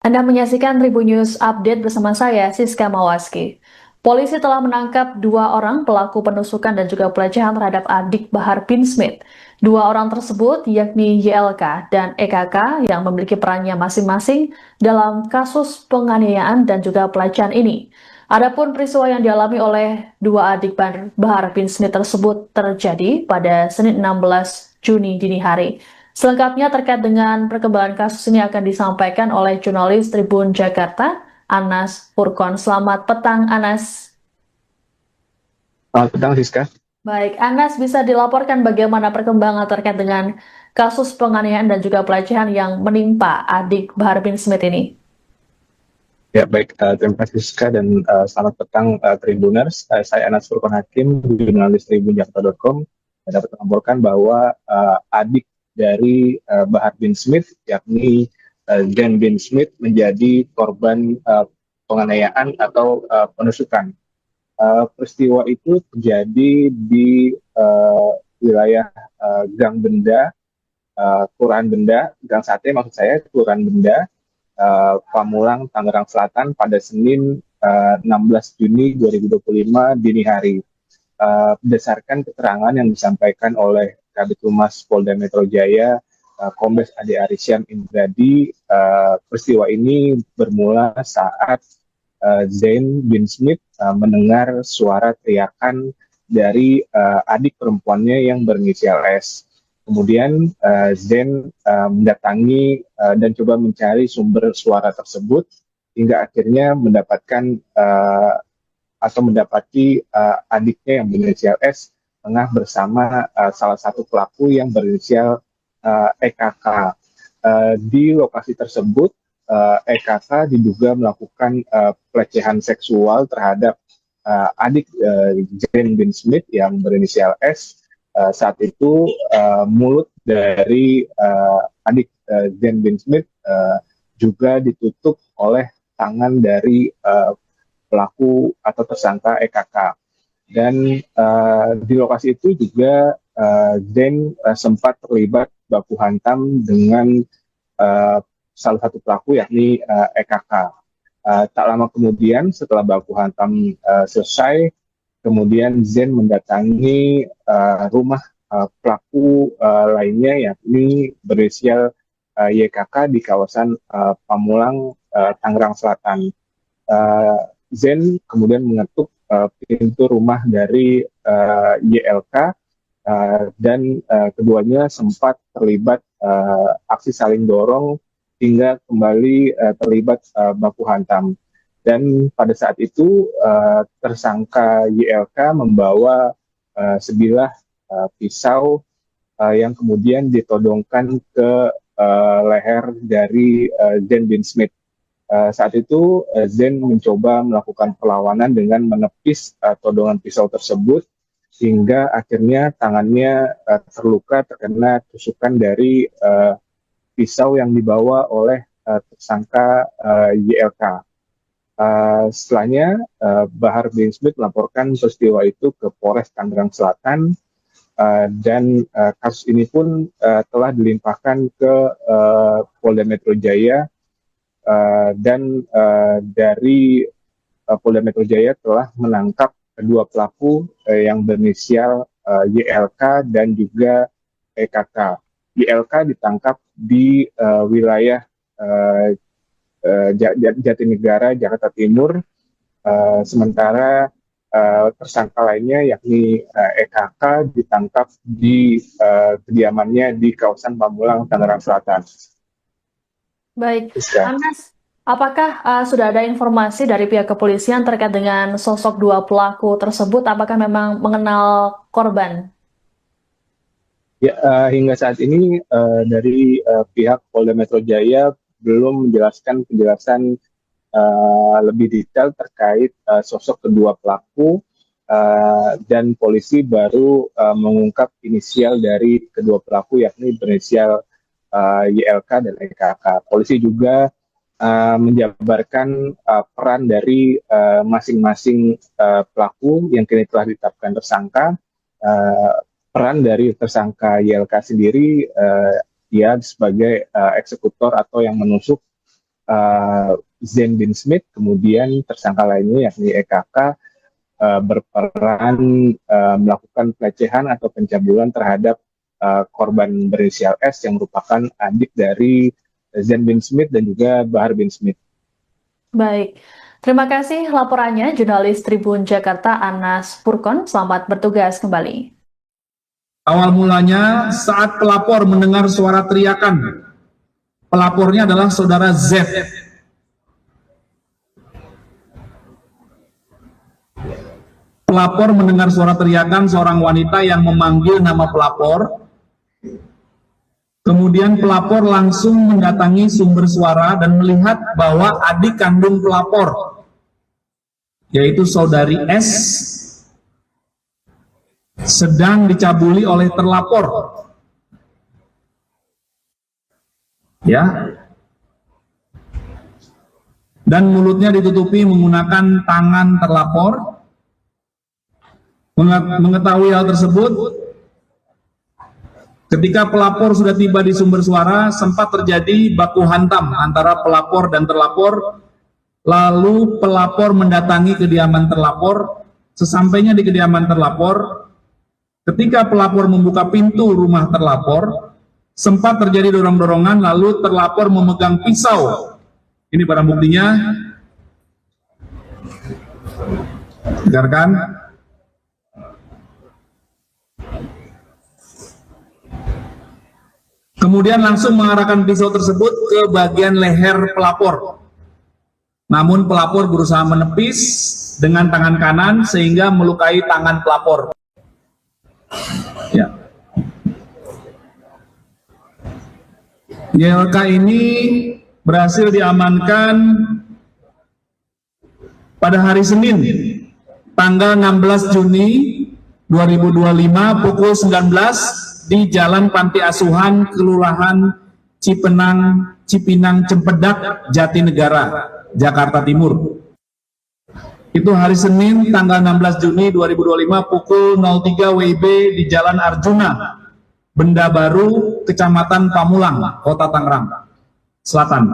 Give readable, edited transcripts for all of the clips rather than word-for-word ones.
Anda menyaksikan Tribun News Update bersama saya, Siska Mawaski. Polisi telah menangkap 2 orang pelaku penusukan dan juga pelecehan terhadap adik Bahar bin Smith. 2 orang tersebut yakni YLK dan EKK yang memiliki perannya masing-masing dalam kasus penganiayaan dan juga pelecehan ini. Adapun peristiwa yang dialami oleh 2 adik Bahar bin Smith tersebut terjadi pada Senin 16 Juni dini hari. Selengkapnya terkait dengan perkembangan kasus ini akan disampaikan oleh jurnalis Tribun Jakarta, Anas Purkon. Selamat petang, Anas. Selamat petang, Siska. Baik, Anas bisa dilaporkan bagaimana perkembangan terkait dengan kasus penganiayaan dan juga pelecehan yang menimpa adik Bahar bin Smith ini. Ya, baik. Terima kasih, Siska, dan selamat petang, Tribuners. Saya Anas Furqan Hakim, jurnalis tribunjakarta.com. Saya dapat melaporkan bahwa adik dari Bahar bin Smith, yakni Jen bin Smith, menjadi korban penganiayaan atau penusukan. Peristiwa itu terjadi di wilayah Gang Benda, Kelurahan Benda, Gang Sate maksud saya, Kelurahan Benda, Pamulang, Tangerang Selatan pada Senin 16 Juni 2025 dini hari. Berdasarkan keterangan yang disampaikan oleh Kabid Humas Polda Metro Jaya, Kombes Ade Arisyan Indradi, peristiwa ini bermula saat Zain bin Smith mendengar suara teriakan dari adik perempuannya yang berinisial S. Kemudian Zen mendatangi dan coba mencari sumber suara tersebut hingga akhirnya mendapatkan atau mendapati adiknya yang berinisial S tengah bersama salah satu pelaku yang berinisial EKK. Di lokasi tersebut EKK diduga melakukan pelecehan seksual terhadap adik Jane bin Smith yang berinisial S. Saat itu mulut dari adik Jane bin Smith juga ditutup oleh tangan dari pelaku atau tersangka EKK. Dan di lokasi itu juga Jane sempat terlibat baku hantam dengan salah satu pelaku yakni EKK. Tak lama kemudian setelah baku hantam selesai, kemudian Zen mendatangi rumah pelaku lainnya yakni berinisial YKK di kawasan Pamulang, Tangerang Selatan. Uh, Zen kemudian mengetuk pintu rumah dari YLK dan keduanya sempat terlibat aksi saling dorong hingga kembali terlibat baku hantam. Dan pada saat itu tersangka YLK membawa sebilah pisau yang kemudian ditodongkan ke leher dari Zen bin Smith. Saat itu Zen mencoba melakukan perlawanan dengan menepis todongan pisau tersebut hingga akhirnya tangannya terluka terkena tusukan dari pisau yang dibawa oleh tersangka YLK. Setelahnya Bahar bin Smith melaporkan peristiwa itu ke Polres Tangerang Selatan dan kasus ini pun telah dilimpahkan ke Polda Metro Jaya dan dari Polda Metro Jaya telah menangkap kedua pelaku yang berinisial YLK dan juga EKK. YLK ditangkap di wilayah Jatinegara, Jakarta Timur, sementara tersangka lainnya yakni EKK ditangkap di kediamannya di kawasan Pamulang, Tangerang Selatan. Baik, Siska. Anas, apakah sudah ada informasi dari pihak kepolisian terkait dengan sosok 2 pelaku tersebut? Apakah memang mengenal korban? Ya, hingga saat ini dari pihak Polda Metro Jaya belum menjelaskan penjelasan lebih detail terkait sosok kedua pelaku dan polisi baru mengungkap inisial dari kedua pelaku yakni berinisial YLK dan EKK. Polisi juga menjabarkan peran dari masing-masing pelaku yang kini telah ditetapkan tersangka. Peran dari tersangka YLK sendiri dia sebagai eksekutor atau yang menusuk Zain bin Smith, kemudian tersangka lainnya yakni EKK berperan melakukan pelecehan atau pencabulan terhadap korban berinisial S yang merupakan adik dari Zain bin Smith dan juga Bahar bin Smith. Baik, terima kasih laporannya jurnalis Tribun Jakarta Anas Furkon. Selamat bertugas kembali. Awal mulanya saat pelapor mendengar suara teriakan. Pelapornya adalah saudara Z. Pelapor mendengar suara teriakan seorang wanita yang memanggil nama pelapor. Kemudian pelapor langsung mendatangi sumber suara dan melihat bahwa adik kandung pelapor, yaitu saudari S, sedang dicabuli oleh terlapor. Ya. Dan mulutnya ditutupi menggunakan tangan terlapor. Mengetahui hal tersebut, ketika pelapor sudah tiba di sumber suara, sempat terjadi baku hantam antara pelapor dan terlapor. Lalu pelapor mendatangi kediaman terlapor. Sesampainya di kediaman terlapor, ketika pelapor membuka pintu rumah terlapor, sempat terjadi dorong-dorongan, lalu terlapor memegang pisau. Ini barang buktinya. Dengarkan. Kemudian langsung mengarahkan pisau tersebut ke bagian leher pelapor. Namun pelapor berusaha menepis dengan tangan kanan sehingga melukai tangan pelapor. Ya. YLK ini berhasil diamankan pada hari Senin, tanggal 16 Juni 2025 pukul 19 di Jalan Panti Asuhan, Kelurahan Cipinang Cempedak, Jatinegara, Jakarta Timur. Itu hari Senin tanggal 16 Juni 2025 pukul 03 WIB di Jalan Arjuna, Benda Baru, Kecamatan Pamulang, Kota Tangerang Selatan.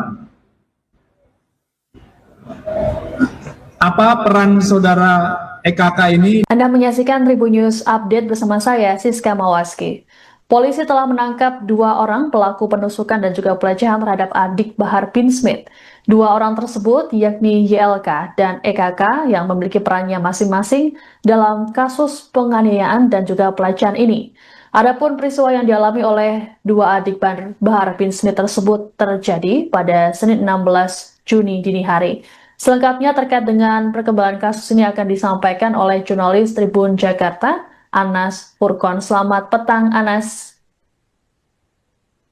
Apa peran saudara EKK ini? Anda menyaksikan Tribun News Update bersama saya, Siska Mawaski. Polisi telah menangkap 2 orang pelaku penusukan dan juga pelecehan terhadap adik Bahar bin Smith. 2 orang tersebut yakni YLK dan EKK yang memiliki perannya masing-masing dalam kasus penganiayaan dan juga pelecehan ini. Adapun peristiwa yang dialami oleh 2 adik Bahar bin Smith tersebut terjadi pada Senin 16 Juni dini hari. Selengkapnya terkait dengan perkembangan kasus ini akan disampaikan oleh jurnalis Tribun Jakarta, Anas Furkon. Selamat petang, Anas.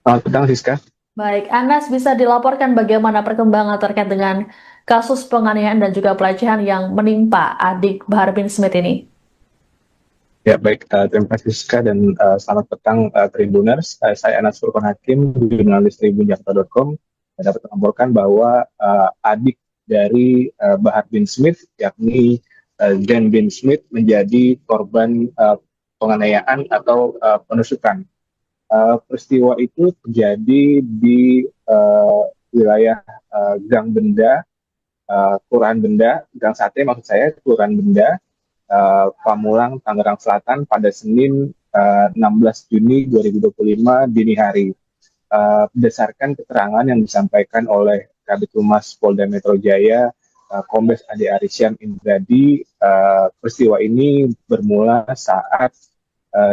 Selamat petang, Siska. Baik, Anas, bisa dilaporkan bagaimana perkembangan terkait dengan kasus penganiayaan dan juga pelecehan yang menimpa adik Bahar bin Smith ini? Ya, baik. Terima kasih, Siska, dan selamat petang, Tribuners. Saya Anas Furkon Hakim, jurnalis tribunjakarta.com, dan dapat melaporkan bahwa adik dari Bahar bin Smith, yakni Zain bin Smith, menjadi korban penganiayaan atau penusukan. Peristiwa itu terjadi di wilayah Gang Benda, Kelurahan Benda, Gang Sate maksud saya, Kelurahan Benda, Pamulang, Tangerang Selatan pada Senin 16 Juni 2025 dini hari. Berdasarkan keterangan yang disampaikan oleh Kabid Humas Polda Metro Jaya, Kombes Ade Arisyan Indradi, peristiwa ini bermula saat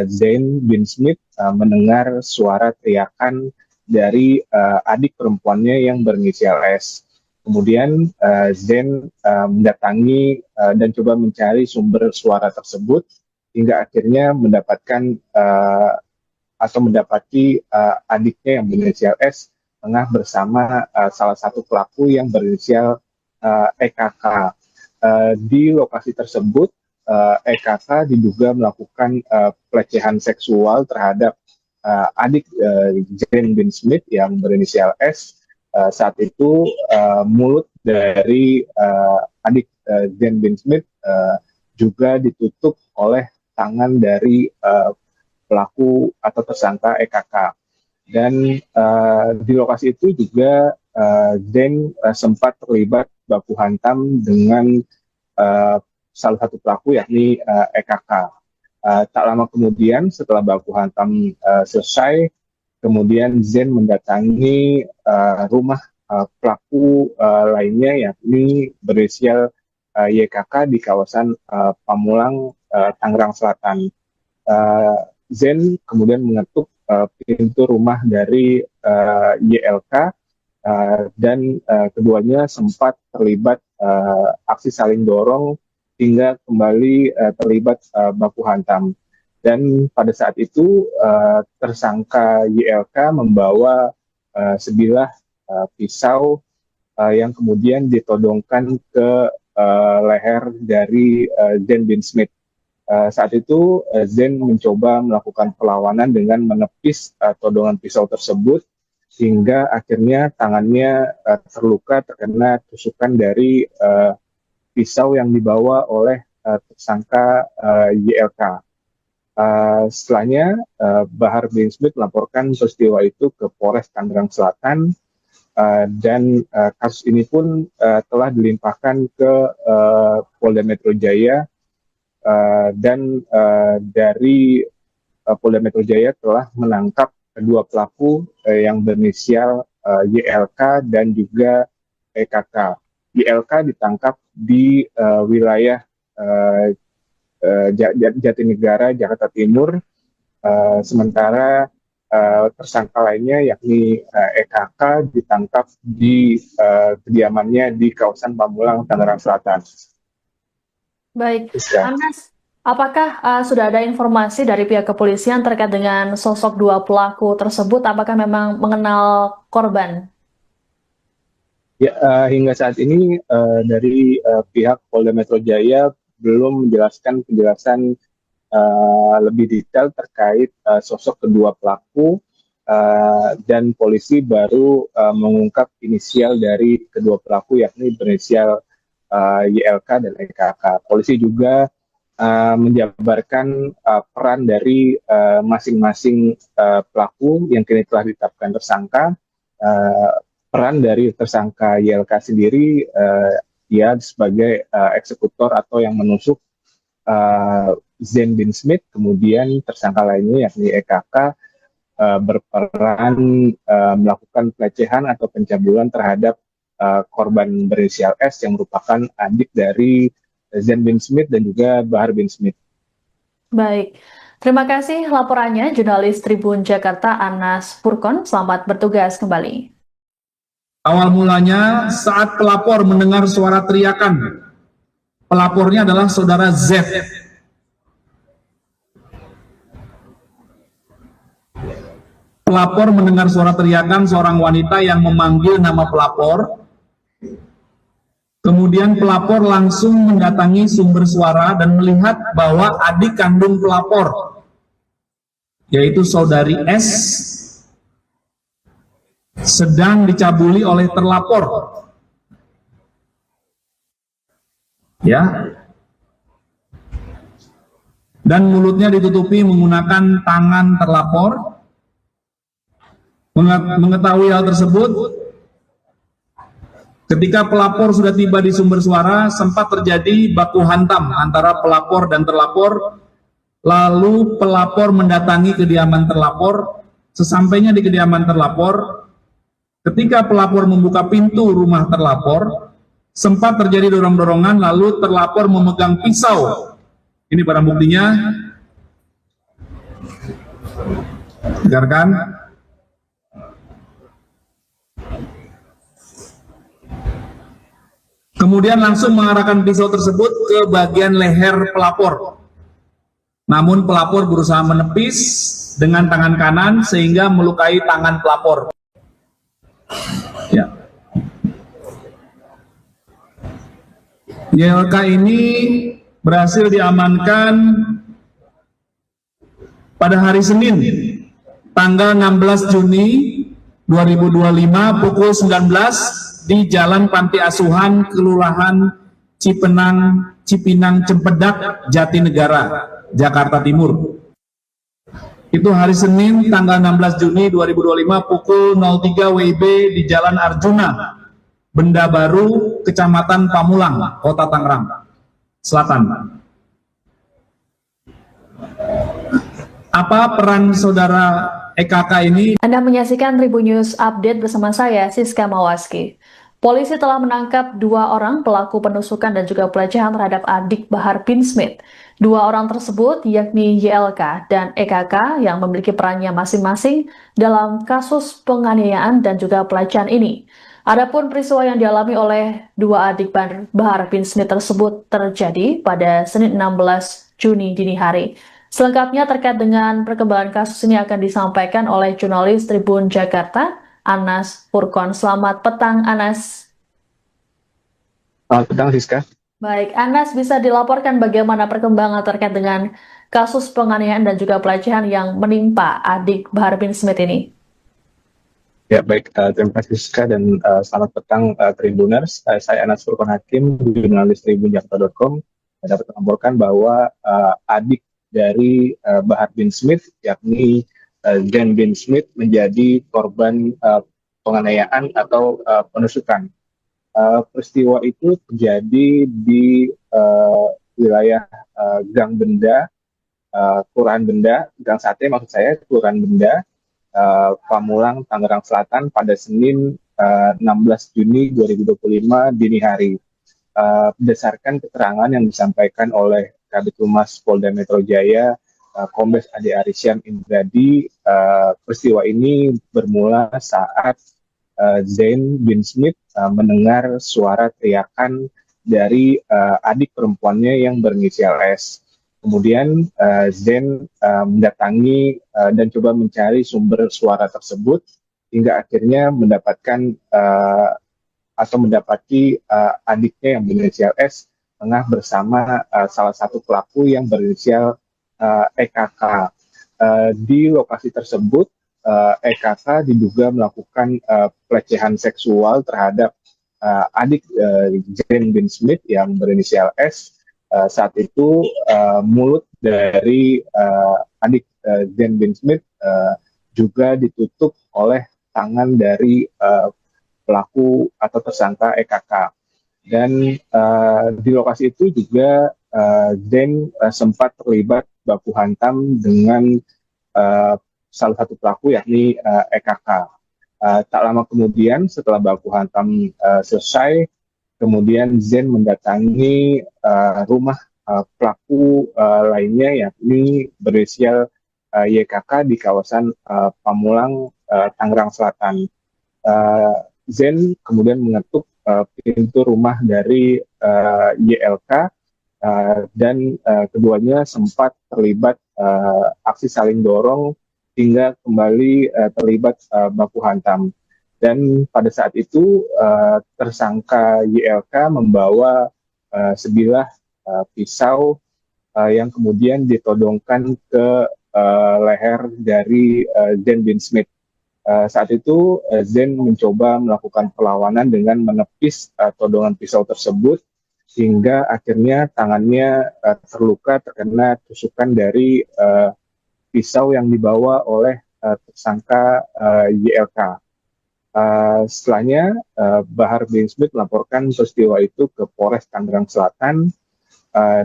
Zain bin Smith mendengar suara teriakan dari adik perempuannya yang berinisial S. Kemudian Zain mendatangi dan coba mencari sumber suara tersebut hingga akhirnya mendapatkan atau mendapati adiknya yang berinisial S tengah bersama salah satu pelaku yang berinisial EKK. Di lokasi tersebut, EKK diduga melakukan pelecehan seksual terhadap adik Zain bin Smith yang berinisial S. Saat itu mulut dari adik Zain bin Smith juga ditutup oleh tangan dari pelaku atau tersangka EKK. Dan di lokasi itu juga Zen sempat terlibat baku hantam dengan salah satu pelaku, yakni EKK. Tak lama kemudian setelah baku hantam selesai, kemudian Zen mendatangi rumah pelaku lainnya, yakni berinisial YKK di kawasan Pamulang, Tangerang Selatan. Zen kemudian mengetuk pintu rumah dari YLK dan keduanya sempat terlibat aksi saling dorong hingga kembali terlibat baku hantam. Dan pada saat itu tersangka YLK membawa sebilah pisau yang kemudian ditodongkan ke leher dari Zen bin Smith. Saat itu Zen mencoba melakukan perlawanan dengan menepis todongan pisau tersebut hingga akhirnya tangannya terluka terkena tusukan dari pisau yang dibawa oleh tersangka YLK. Setelahnya Bahar bin Smith melaporkan peristiwa itu ke Polres Tangerang Selatan dan kasus ini pun telah dilimpahkan ke Polda Metro Jaya. Dan dari Polda Metro Jaya telah menangkap kedua pelaku yang berinisial YLK dan juga EKK. YLK ditangkap di wilayah Jatinegara, Jakarta Timur, sementara tersangka lainnya yakni EKK ditangkap di kediamannya di kawasan Pamulang, Tangerang Selatan. Baik, Anas, apakah sudah ada informasi dari pihak kepolisian terkait dengan sosok dua pelaku tersebut? Apakah memang mengenal korban? Ya, hingga saat ini dari pihak Polda Metro Jaya belum menjelaskan penjelasan lebih detail terkait sosok kedua pelaku dan polisi baru mengungkap inisial dari kedua pelaku, yakni berinisial YLK dan EKK. Polisi juga menjabarkan peran dari masing-masing pelaku yang kini telah ditetapkan tersangka. Peran dari tersangka YLK sendiri, ia sebagai eksekutor atau yang menusuk Zen bin Smith. Kemudian tersangka lainnya yakni EKK berperan melakukan pelecehan atau pencabulan terhadap korban berinisial S yang merupakan adik dari Zen bin Smith dan juga Bahar bin Smith. Baik, terima kasih laporannya jurnalis Tribun Jakarta Anas Purkon. Selamat bertugas kembali. Awal mulanya saat pelapor mendengar suara teriakan. Pelapornya adalah saudara Z. Pelapor mendengar suara teriakan seorang wanita yang memanggil nama pelapor. Kemudian pelapor langsung mendatangi sumber suara dan melihat bahwa adik kandung pelapor, yaitu saudari S, sedang dicabuli oleh terlapor. Ya. Dan mulutnya ditutupi menggunakan tangan terlapor. Mengetahui hal tersebut, ketika pelapor sudah tiba di sumber suara, sempat terjadi baku hantam antara pelapor dan terlapor. Lalu pelapor mendatangi kediaman terlapor. Sesampainya di kediaman terlapor, ketika pelapor membuka pintu rumah terlapor, sempat terjadi dorong-dorongan, lalu terlapor memegang pisau. Ini barang buktinya. Dengarkan. Kemudian langsung mengarahkan pisau tersebut ke bagian leher pelapor. Namun pelapor berusaha menepis dengan tangan kanan sehingga melukai tangan pelapor. Ya. YLK ini berhasil diamankan pada hari Senin, tanggal 16 Juni 2025 pukul 19 di Jalan Panti Asuhan, Kelurahan Cipinang Cempedak, Jatinegara, Jakarta Timur. Itu hari Senin tanggal 16 Juni 2025 pukul 03 WIB di Jalan Arjuna, Benda Baru, Kecamatan Pamulang, Kota Tangerang Selatan. Apa peran saudara EKK ini? Anda menyaksikan Tribun News Update bersama saya, Siska Mawaski. Polisi telah menangkap 2 orang pelaku penusukan dan juga pelecehan terhadap adik Bahar bin Smith. 2 orang tersebut yakni YLK dan EKK yang memiliki perannya masing-masing dalam kasus penganiayaan dan juga pelecehan ini. Adapun peristiwa yang dialami oleh 2 adik Bahar bin Smith tersebut terjadi pada Senin 16 Juni dini hari. Selengkapnya terkait dengan perkembangan kasus ini akan disampaikan oleh jurnalis Tribun Jakarta, Anas Furkon. Selamat petang, Anas. Selamat petang, Siska. Baik, Anas, bisa dilaporkan bagaimana perkembangan terkait dengan kasus penganiayaan dan juga pelecehan yang menimpa adik Bahar bin Smith ini? Ya, baik. Terima kasih, Siska, dan selamat petang, Tribuners. Saya Anas Furkon Hakim, jurnalis tribunjakarta.com. Saya dapat melaporkan bahwa adik dari Bahar bin Smith, yakni Zen bin Smith, menjadi korban penganiayaan atau penusukan. Peristiwa itu terjadi di wilayah Gang Benda, Kelurahan Benda, Gang Sate maksud saya, Kelurahan Benda, Pamulang, Tangerang Selatan pada Senin 16 Juni 2025 dini hari. Berdasarkan keterangan yang disampaikan oleh Kabid Humas Polda Metro Jaya, Kombes Ade Arisyan Indradi, peristiwa ini bermula saat Zen bin Smith mendengar suara teriakan dari adik perempuannya yang berinisial S. Kemudian Zen mendatangi dan coba mencari sumber suara tersebut hingga akhirnya mendapatkan atau mendapati adiknya yang berinisial S tengah bersama salah satu pelaku yang berinisial EKK. Di lokasi tersebut, EKK diduga melakukan pelecehan seksual terhadap adik Zen bin Smith yang berinisial S. Saat itu mulut dari adik Zen bin Smith juga ditutup oleh tangan dari pelaku atau tersangka EKK. Dan di lokasi itu juga Zen sempat terlibat baku hantam dengan salah satu pelaku yakni EKK. Tak lama kemudian setelah baku hantam selesai, kemudian Zen mendatangi rumah pelaku lainnya yakni berinisial YKK di kawasan Pamulang, Tangerang Selatan. Zen kemudian mengetuk pintu rumah dari YLK dan keduanya sempat terlibat aksi saling dorong hingga kembali terlibat baku hantam. Dan pada saat itu tersangka YLK membawa sebilah pisau yang kemudian ditodongkan ke leher dari Zen bin Smith. Saat itu Zen mencoba melakukan perlawanan dengan menepis todongan pisau tersebut hingga akhirnya tangannya terluka terkena tusukan dari pisau yang dibawa oleh tersangka YLK. Setelahnya Bahar bin Smith melaporkan peristiwa itu ke Polres Tangerang Selatan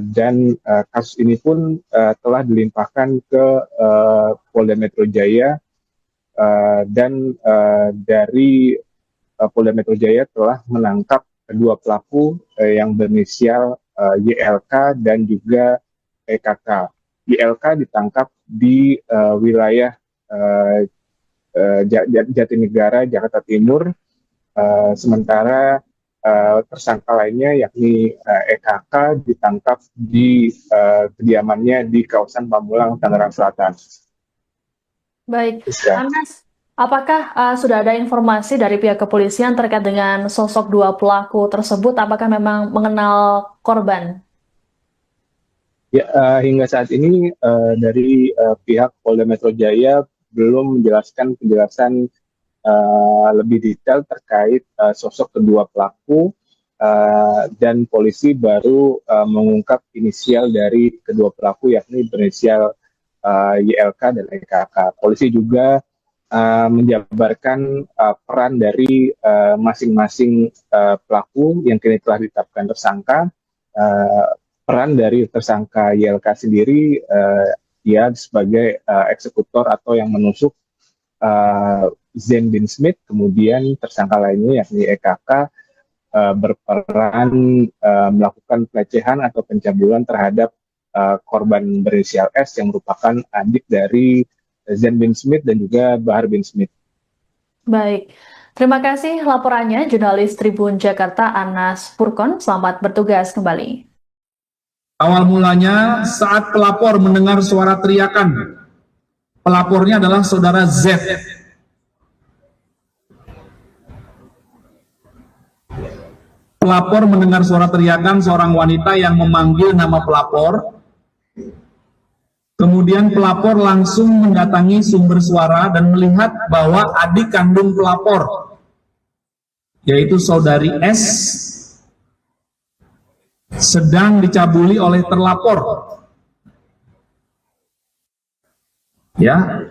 dan kasus ini pun telah dilimpahkan ke Polda Metro Jaya dan dari Polda Metro Jaya telah menangkap kedua pelaku yang berinisial YLK dan juga EKK. YLK ditangkap di wilayah Jatinegara, Jakarta Timur, sementara tersangka lainnya yakni EKK ditangkap di kediamannya di kawasan Pamulang, Tangerang Selatan. Baik, Anas, apakah sudah ada informasi dari pihak kepolisian terkait dengan sosok 2 pelaku tersebut? Apakah memang mengenal korban? Ya, hingga saat ini dari pihak Polda Metro Jaya belum menjelaskan penjelasan lebih detail terkait sosok kedua pelaku dan polisi baru mengungkap inisial dari kedua pelaku yakni berinisial YLK dan EKK. Polisi juga menjabarkan peran dari masing-masing pelaku yang kini telah ditetapkan tersangka. Peran dari tersangka YLK sendiri, dia sebagai eksekutor atau yang menusuk Zen bin Smith, kemudian tersangka lainnya yakni EKK berperan melakukan pelecehan atau pencabulan terhadap korban berinisial S yang merupakan adik dari Zen bin Smith dan juga Bahar bin Smith. Baik, terima kasih laporannya jurnalis Tribun Jakarta Anas Purkon. Selamat bertugas kembali. Awal mulanya saat pelapor mendengar suara teriakan. Pelapornya adalah saudara Z. Pelapor mendengar suara teriakan seorang wanita yang memanggil nama pelapor. Kemudian pelapor langsung mendatangi sumber suara dan melihat bahwa adik kandung pelapor, yaitu saudari S, sedang dicabuli oleh terlapor. Ya.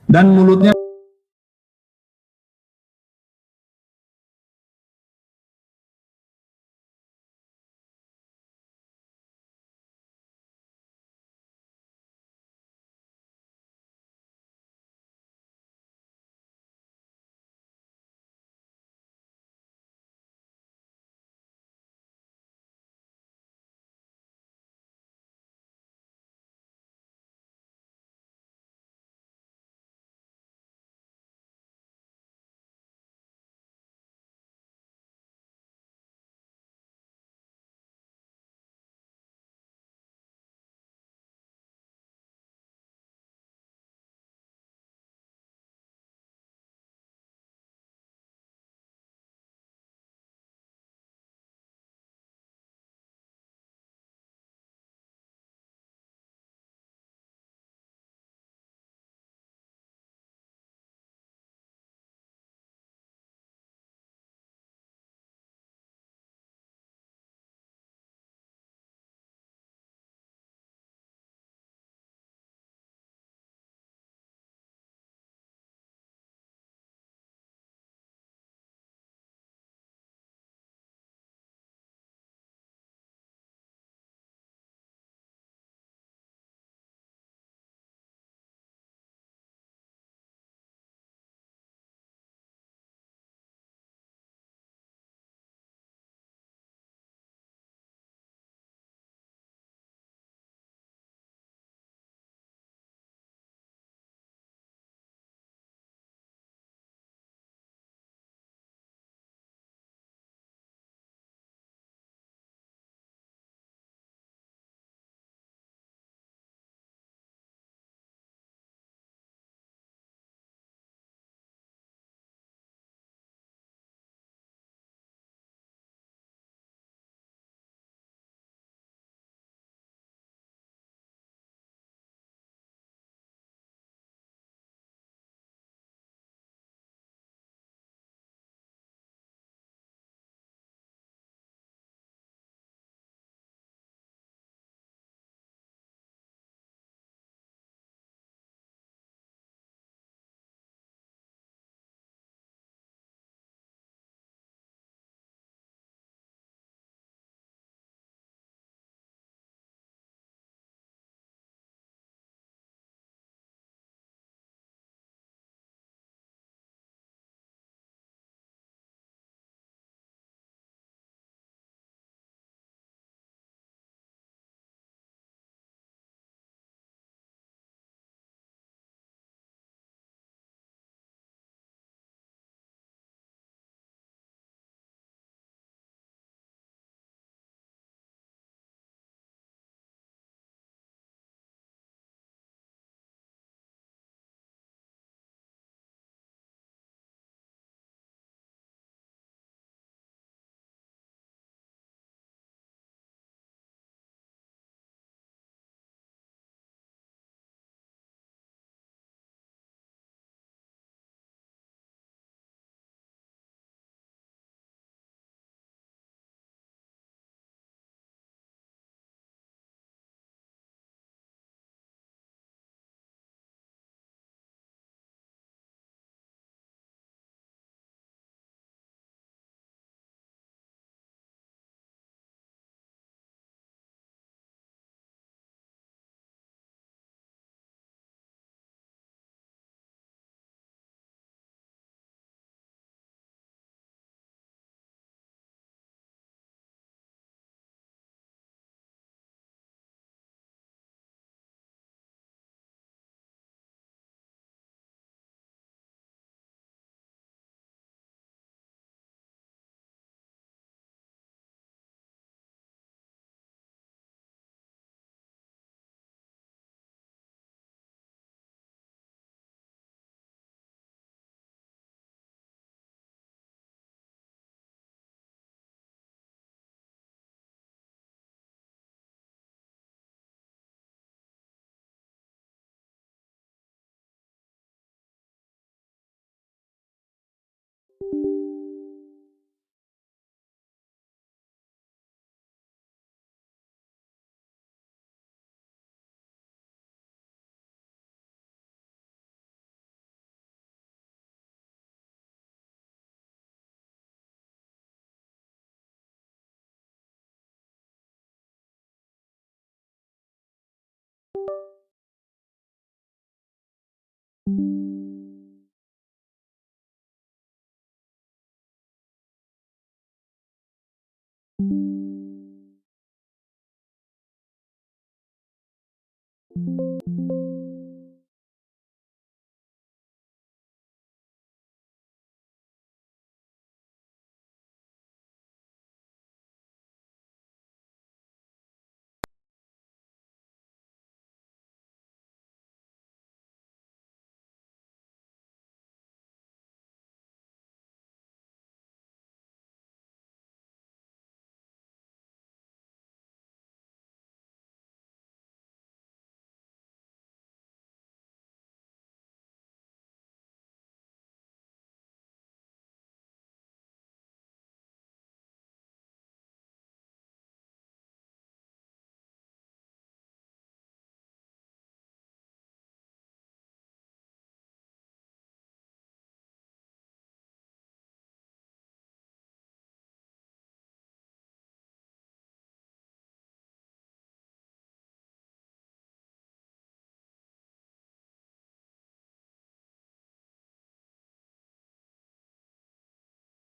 Dan mulutnya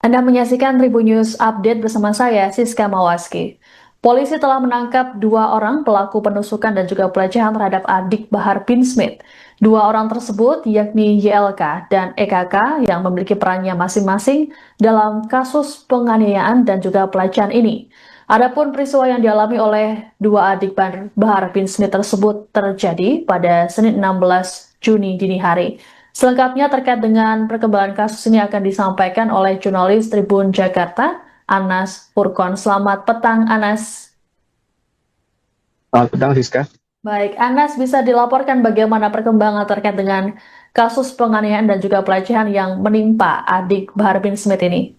Anda menyaksikan Tribun News Update bersama saya, Siska Mawaski. Polisi telah menangkap 2 orang pelaku penusukan dan juga pelecehan terhadap adik Bahar bin Smith. 2 orang tersebut yakni YLK dan EKK yang memiliki perannya masing-masing dalam kasus penganiayaan dan juga pelecehan ini. Adapun peristiwa yang dialami oleh 2 adik Bahar bin Smith tersebut terjadi pada Senin 16 Juni dini hari. Selengkapnya terkait dengan perkembangan kasus ini akan disampaikan oleh jurnalis Tribun Jakarta, Anas Furkon. Selamat petang, Anas. Selamat petang, Siska. Baik, Anas, bisa dilaporkan bagaimana perkembangan terkait dengan kasus penganiayaan dan juga pelecehan yang menimpa adik Bahar bin Smith ini?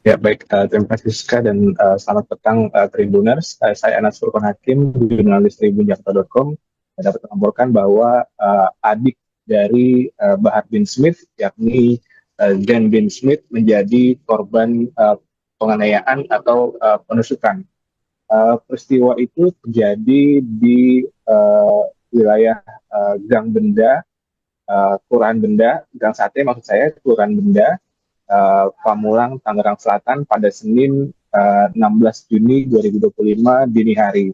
Ya, baik. Terima kasih, Siska, dan selamat petang, Tribuners. Saya Anas Furkon Hakim, jurnalis tribunjakarta.com. Saya dapat melaporkan bahwa adik dari Bahar bin Smith, yakni Zain bin Smith, menjadi korban penganiayaan atau penusukan. Peristiwa itu terjadi di wilayah Gang Benda, Kelurahan Benda, Gang Sate maksud saya, Kelurahan Benda, Pamulang, Tangerang Selatan pada Senin 16 Juni 2025 dini hari.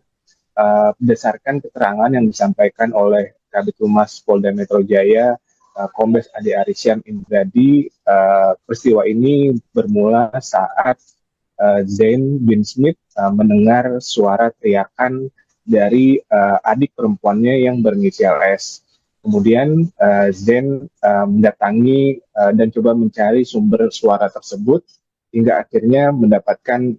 Berdasarkan keterangan yang disampaikan oleh Kabid Humas Polda Metro Jaya, Kombes Ade Arisyan Indradi, peristiwa ini bermula saat Zain bin Smith mendengar suara teriakan dari adik perempuannya yang berinisial S. Kemudian Zain mendatangi dan coba mencari sumber suara tersebut hingga akhirnya mendapatkan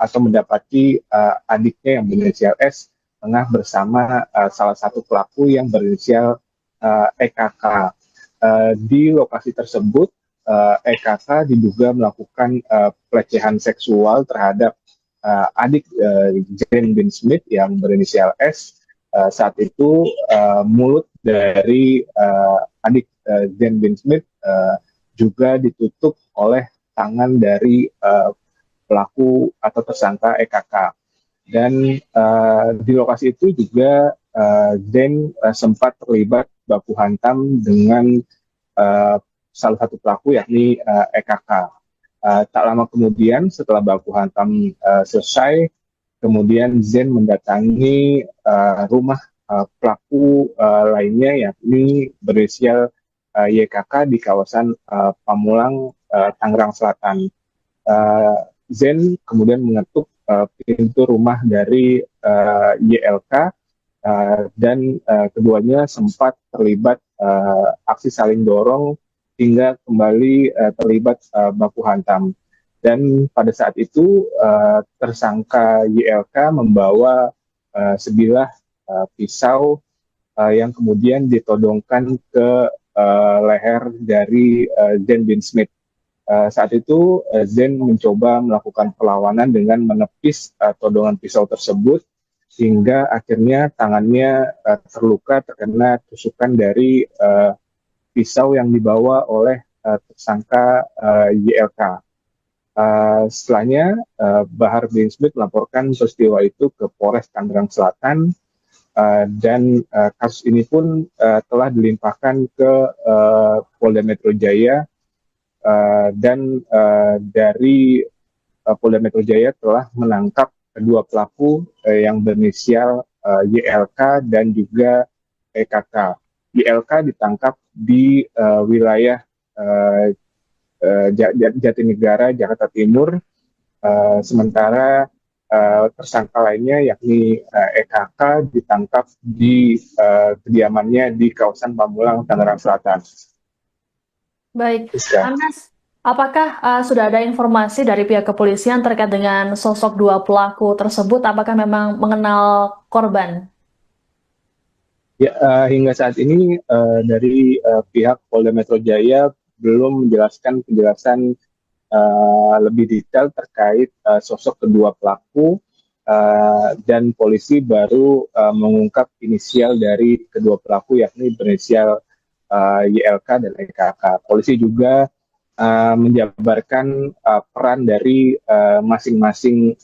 atau mendapati adiknya yang berinisial S tengah bersama salah satu pelaku yang berinisial EKK. Di lokasi tersebut, EKK diduga melakukan pelecehan seksual terhadap adik Zain bin Smith yang berinisial S. Saat itu mulut dari adik Zain bin Smith juga ditutup oleh tangan dari pelaku atau tersangka EKK. Dan di lokasi itu juga Zain sempat terlibat baku hantam dengan salah satu pelaku yakni EKK. Tak lama kemudian setelah baku hantam selesai, kemudian Zain mendatangi rumah pelaku lainnya yakni berinisial YKK di kawasan Pamulang, Tangerang Selatan. Zain kemudian mengetuk pintu rumah dari YLK dan keduanya sempat terlibat aksi saling dorong hingga kembali terlibat baku hantam. Dan pada saat itu tersangka YLK membawa sebilah pisau yang kemudian ditodongkan ke leher dari Zain bin Smith. Saat itu Zain mencoba melakukan perlawanan dengan menepis todongan pisau tersebut hingga akhirnya tangannya terluka terkena tusukan dari pisau yang dibawa oleh tersangka YLK. Setelahnya Bahar bin Smith melaporkan peristiwa itu ke Polres Tangerang Selatan dan kasus ini pun telah dilimpahkan ke Polda Metro Jaya. Dan dari Polda Metro Jaya telah menangkap kedua pelaku yang berinisial YLK dan juga EKK. YLK ditangkap di wilayah Jatinegara, Jakarta Timur, sementara tersangka lainnya yakni EKK ditangkap di kediamannya di kawasan Pamulang, Tangerang Selatan. Baik, Rizka. Anas, apakah sudah ada informasi dari pihak kepolisian terkait dengan sosok dua pelaku tersebut? Apakah memang mengenal korban? Ya, hingga saat ini dari pihak Polda Metro Jaya belum menjelaskan penjelasan lebih detail terkait sosok kedua pelaku, dan polisi baru mengungkap inisial dari kedua pelaku yakni berinisial YLK dan EKK. Polisi juga menjabarkan peran dari masing-masing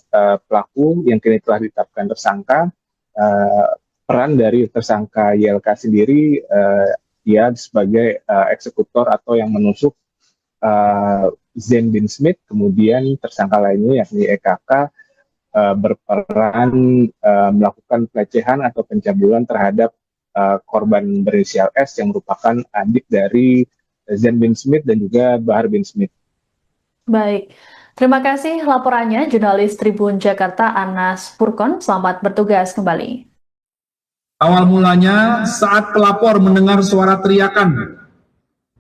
pelaku yang kini telah ditetapkan tersangka. Peran dari tersangka YLK sendiri, dia sebagai eksekutor atau yang menusuk Zen bin Smith. Kemudian tersangka lainnya yakni EKK berperan melakukan pelecehan atau pencabulan terhadap korban berinisial S yang merupakan adik dari Zen bin Smith dan juga Bahar bin Smith. Baik, terima kasih laporannya jurnalis Tribun Jakarta Anas Furkon. Selamat bertugas kembali. Awal mulanya saat pelapor mendengar suara teriakan.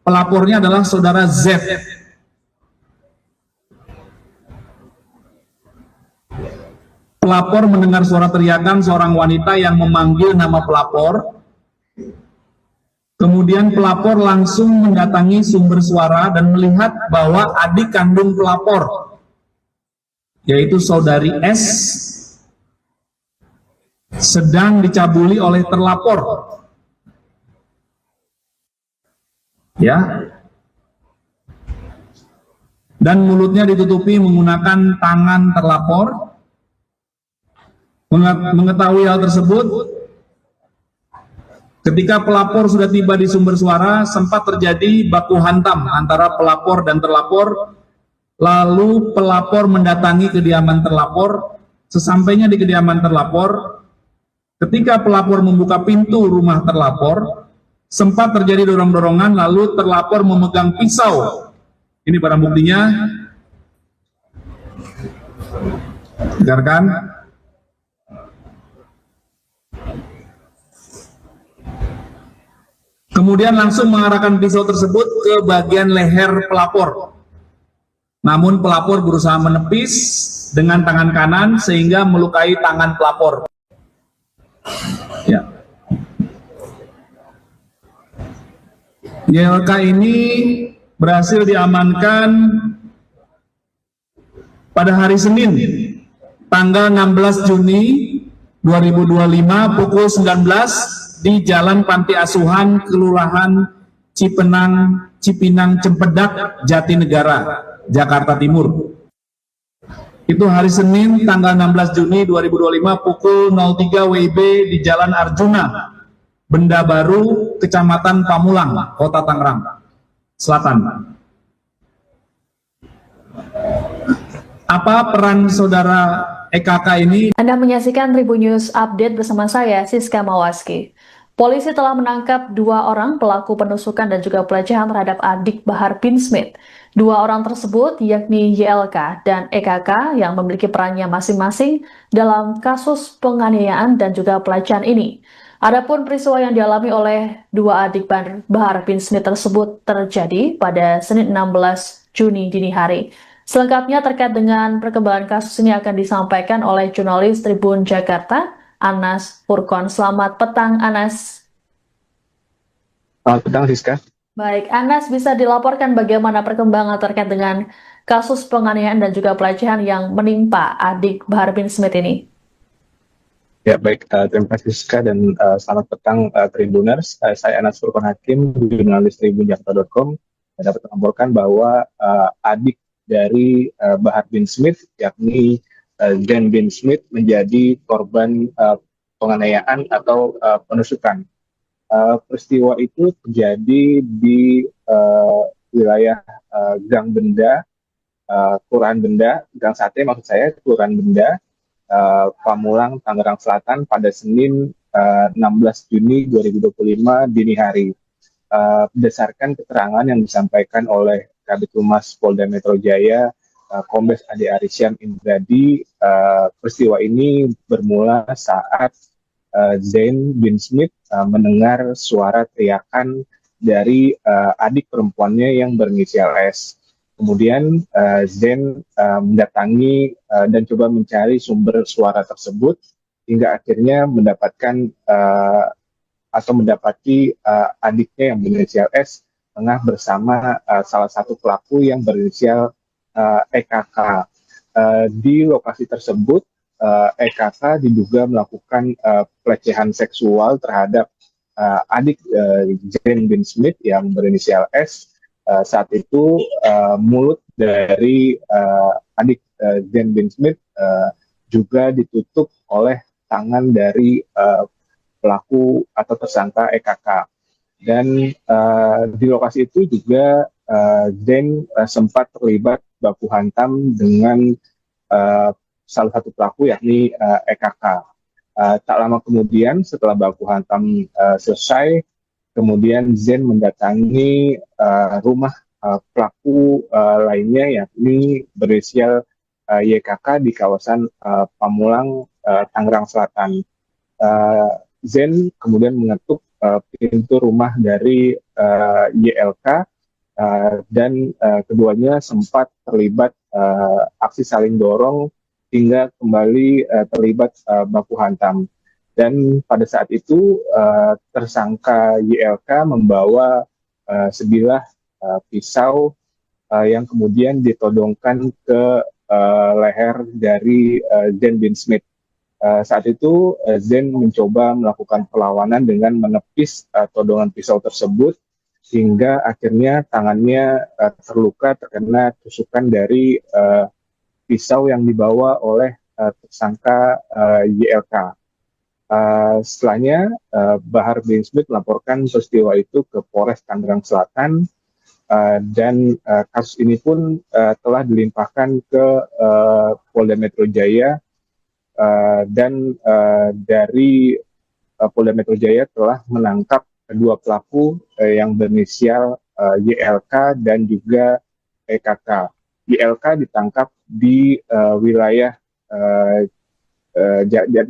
Pelapornya adalah saudara Z. Pelapor mendengar suara teriakan seorang wanita yang memanggil nama pelapor. Kemudian pelapor langsung mendatangi sumber suara dan melihat bahwa adik kandung pelapor, yaitu saudari S, sedang dicabuli oleh terlapor. Ya. Dan mulutnya ditutupi menggunakan tangan terlapor. Mengetahui hal tersebut, ketika pelapor sudah tiba di sumber suara, sempat terjadi baku hantam antara pelapor dan terlapor. Lalu pelapor mendatangi kediaman terlapor. Sesampainya di kediaman terlapor, ketika pelapor membuka pintu rumah terlapor, sempat terjadi dorong-dorongan, lalu terlapor memegang pisau. Ini barang buktinya. Dengarkan. Kemudian langsung mengarahkan pisau tersebut ke bagian leher pelapor. Namun pelapor berusaha menepis dengan tangan kanan sehingga melukai tangan pelapor. Ya. YLK ini berhasil diamankan pada hari Senin, tanggal 16 Juni 2025 pukul 19 di Jalan Panti Asuhan, Kelurahan Cipinang Cempedak, Jatinegara, Jakarta Timur. Itu hari Senin tanggal 16 Juni 2025 pukul 03 WIB di Jalan Arjuna, Benda Baru, Kecamatan Pamulang, Kota Tangerang Selatan. Apa peran saudara EKK ini? Anda menyaksikan Tribun News Update bersama saya, Siska Mawaski. Polisi telah menangkap dua orang pelaku penusukan dan juga pelecehan terhadap adik Bahar bin Smith. Dua orang tersebut yakni YLK dan EKK yang memiliki perannya masing-masing dalam kasus penganiayaan dan juga pelecehan ini. Adapun peristiwa yang dialami oleh dua adik Bahar bin Smith tersebut terjadi pada Senin 16 Juni dini hari. Selengkapnya terkait dengan perkembangan kasus ini akan disampaikan oleh jurnalis Tribun Jakarta, Anas Furkon. Selamat petang, Anas. Selamat petang, Siska. Baik, Anas, bisa dilaporkan bagaimana perkembangan terkait dengan kasus penganiayaan dan juga pelecehan yang menimpa adik Bahar bin Smith ini? Ya, baik. Terima kasih, Siska, dan selamat petang, Tribuners. Saya Anas Furkon Hakim, jurnalis tribunjakarta.com. Saya dapat melaporkan bahwa adik dari Bahar bin Smith, yakni Zen bin Smith, menjadi korban penganiayaan atau penusukan. Peristiwa itu terjadi di wilayah Gang Benda, Kelurahan Benda, Gang Sate maksud saya, Kelurahan Benda, Pamulang, Tangerang Selatan pada Senin 16 Juni 2025 dini hari. Berdasarkan keterangan yang disampaikan oleh Kabid Humas Polda Metro Jaya, Kombes Ade Arisyan Indradi, peristiwa ini bermula saat Zain bin Smith mendengar suara teriakan dari adik perempuannya yang berinisial S. Kemudian Zain mendatangi dan coba mencari sumber suara tersebut hingga akhirnya mendapatkan atau mendapati adiknya yang berinisial S tengah bersama salah satu pelaku yang berinisial EKK. Di lokasi tersebut, EKK diduga melakukan pelecehan seksual terhadap adik Zain bin Smith yang berinisial S. Saat itu mulut dari adik Zain bin Smith juga ditutup oleh tangan dari pelaku atau tersangka EKK. Dan di lokasi itu juga Zain sempat terlibat baku hantam dengan salah satu pelaku yakni EKK. Tak lama kemudian setelah baku hantam selesai, kemudian Zain mendatangi rumah pelaku lainnya yakni berinisial YKK di kawasan Pamulang, Tangerang Selatan. Zain kemudian mengetuk pintu rumah dari YLK dan keduanya sempat terlibat aksi saling dorong hingga kembali terlibat baku hantam. Dan pada saat itu tersangka YLK membawa sebilah pisau yang kemudian ditodongkan ke leher dari Zain bin Smith. Saat itu Zain mencoba melakukan perlawanan dengan menepis todongan pisau tersebut hingga akhirnya tangannya terluka terkena tusukan dari pisau yang dibawa oleh tersangka YLK. Setelahnya Bahar bin Smith melaporkan peristiwa itu ke Polres Tangerang Selatan dan kasus ini pun telah dilimpahkan ke Polda Metro Jaya. Dan dari Polda Metro Jaya telah menangkap kedua pelaku yang berinisial YLK dan juga EKK. YLK ditangkap di wilayah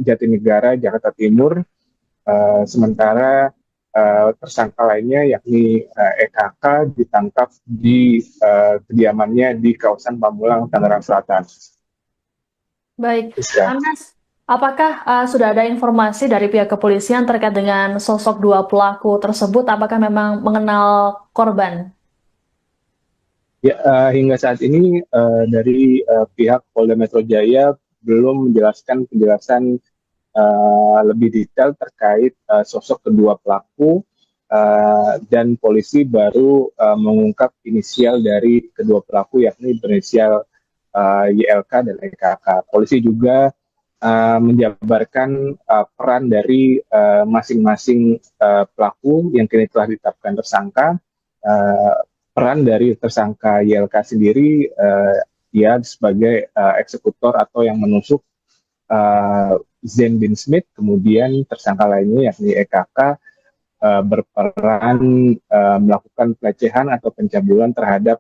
Jatinegara, Jakarta Timur, sementara tersangka lainnya yakni EKK ditangkap di kediamannya di kawasan Pamulang, Tangerang Selatan. Baik, Anas, apakah sudah ada informasi dari pihak kepolisian terkait dengan sosok dua pelaku tersebut? Apakah memang mengenal korban? Ya, hingga saat ini dari pihak Polda Metro Jaya belum menjelaskan penjelasan lebih detail terkait sosok kedua pelaku dan polisi baru mengungkap inisial dari kedua pelaku yakni berinisial YLK dan EKK. Polisi juga menjabarkan peran dari masing-masing pelaku yang kini telah ditetapkan tersangka. Peran dari tersangka YLK sendiri, dia sebagai eksekutor atau yang menusuk Zain bin Smith, kemudian tersangka lainnya yakni EKK berperan melakukan pelecehan atau pencabulan terhadap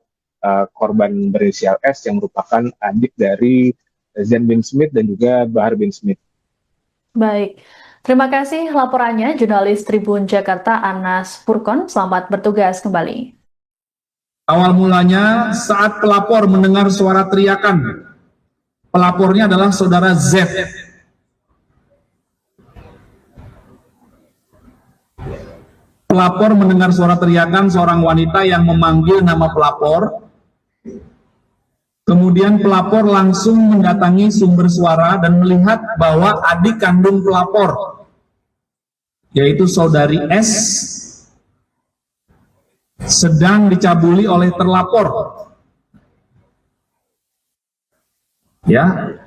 korban berinisial S yang merupakan adik dari Zain bin Smith dan juga Bahar bin Smith. Baik, terima kasih laporannya jurnalis Tribun Jakarta Anas Purkon. Selamat bertugas kembali. Awal mulanya saat pelapor mendengar suara teriakan. Pelapornya adalah saudara Z. Pelapor mendengar suara teriakan seorang wanita yang memanggil nama pelapor. Kemudian pelapor langsung mendatangi sumber suara dan melihat bahwa adik kandung pelapor, yaitu saudari S, sedang dicabuli oleh terlapor. Ya.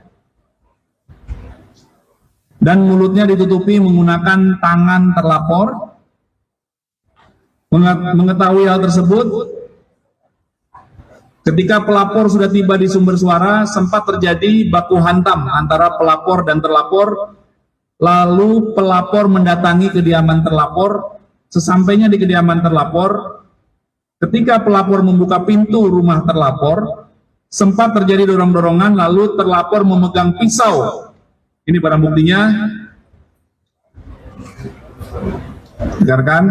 Dan mulutnya ditutupi menggunakan tangan terlapor. Mengetahui hal tersebut, Ketika pelapor sudah tiba di sumber suara, sempat terjadi baku hantam antara pelapor dan terlapor, lalu pelapor mendatangi kediaman terlapor. Sesampainya di kediaman terlapor, ketika pelapor membuka pintu rumah terlapor, sempat terjadi dorong-dorongan, lalu terlapor memegang pisau. Ini barang buktinya. Dengarkan.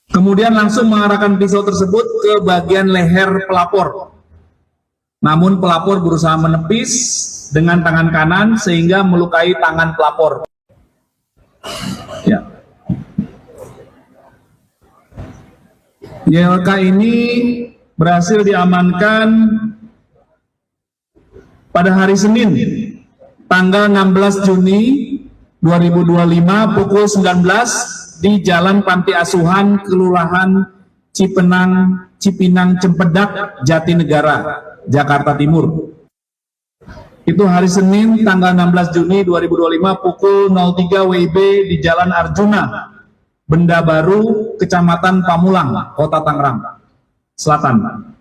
Kemudian langsung mengarahkan pisau tersebut ke bagian leher pelapor. Namun pelapor berusaha menepis dengan tangan kanan sehingga melukai tangan pelapor. Ya. YLK ini berhasil diamankan pada hari Senin, tanggal 16 Juni 2025 pukul 19 di Jalan Panti Asuhan, Kelurahan Cipinang Cempedak, Jatinegara, Jakarta Timur. Itu hari Senin tanggal 16 Juni 2025 pukul 03 WIB di Jalan Arjuna, Benda Baru, Kecamatan Pamulang, Kota Tangerang Selatan.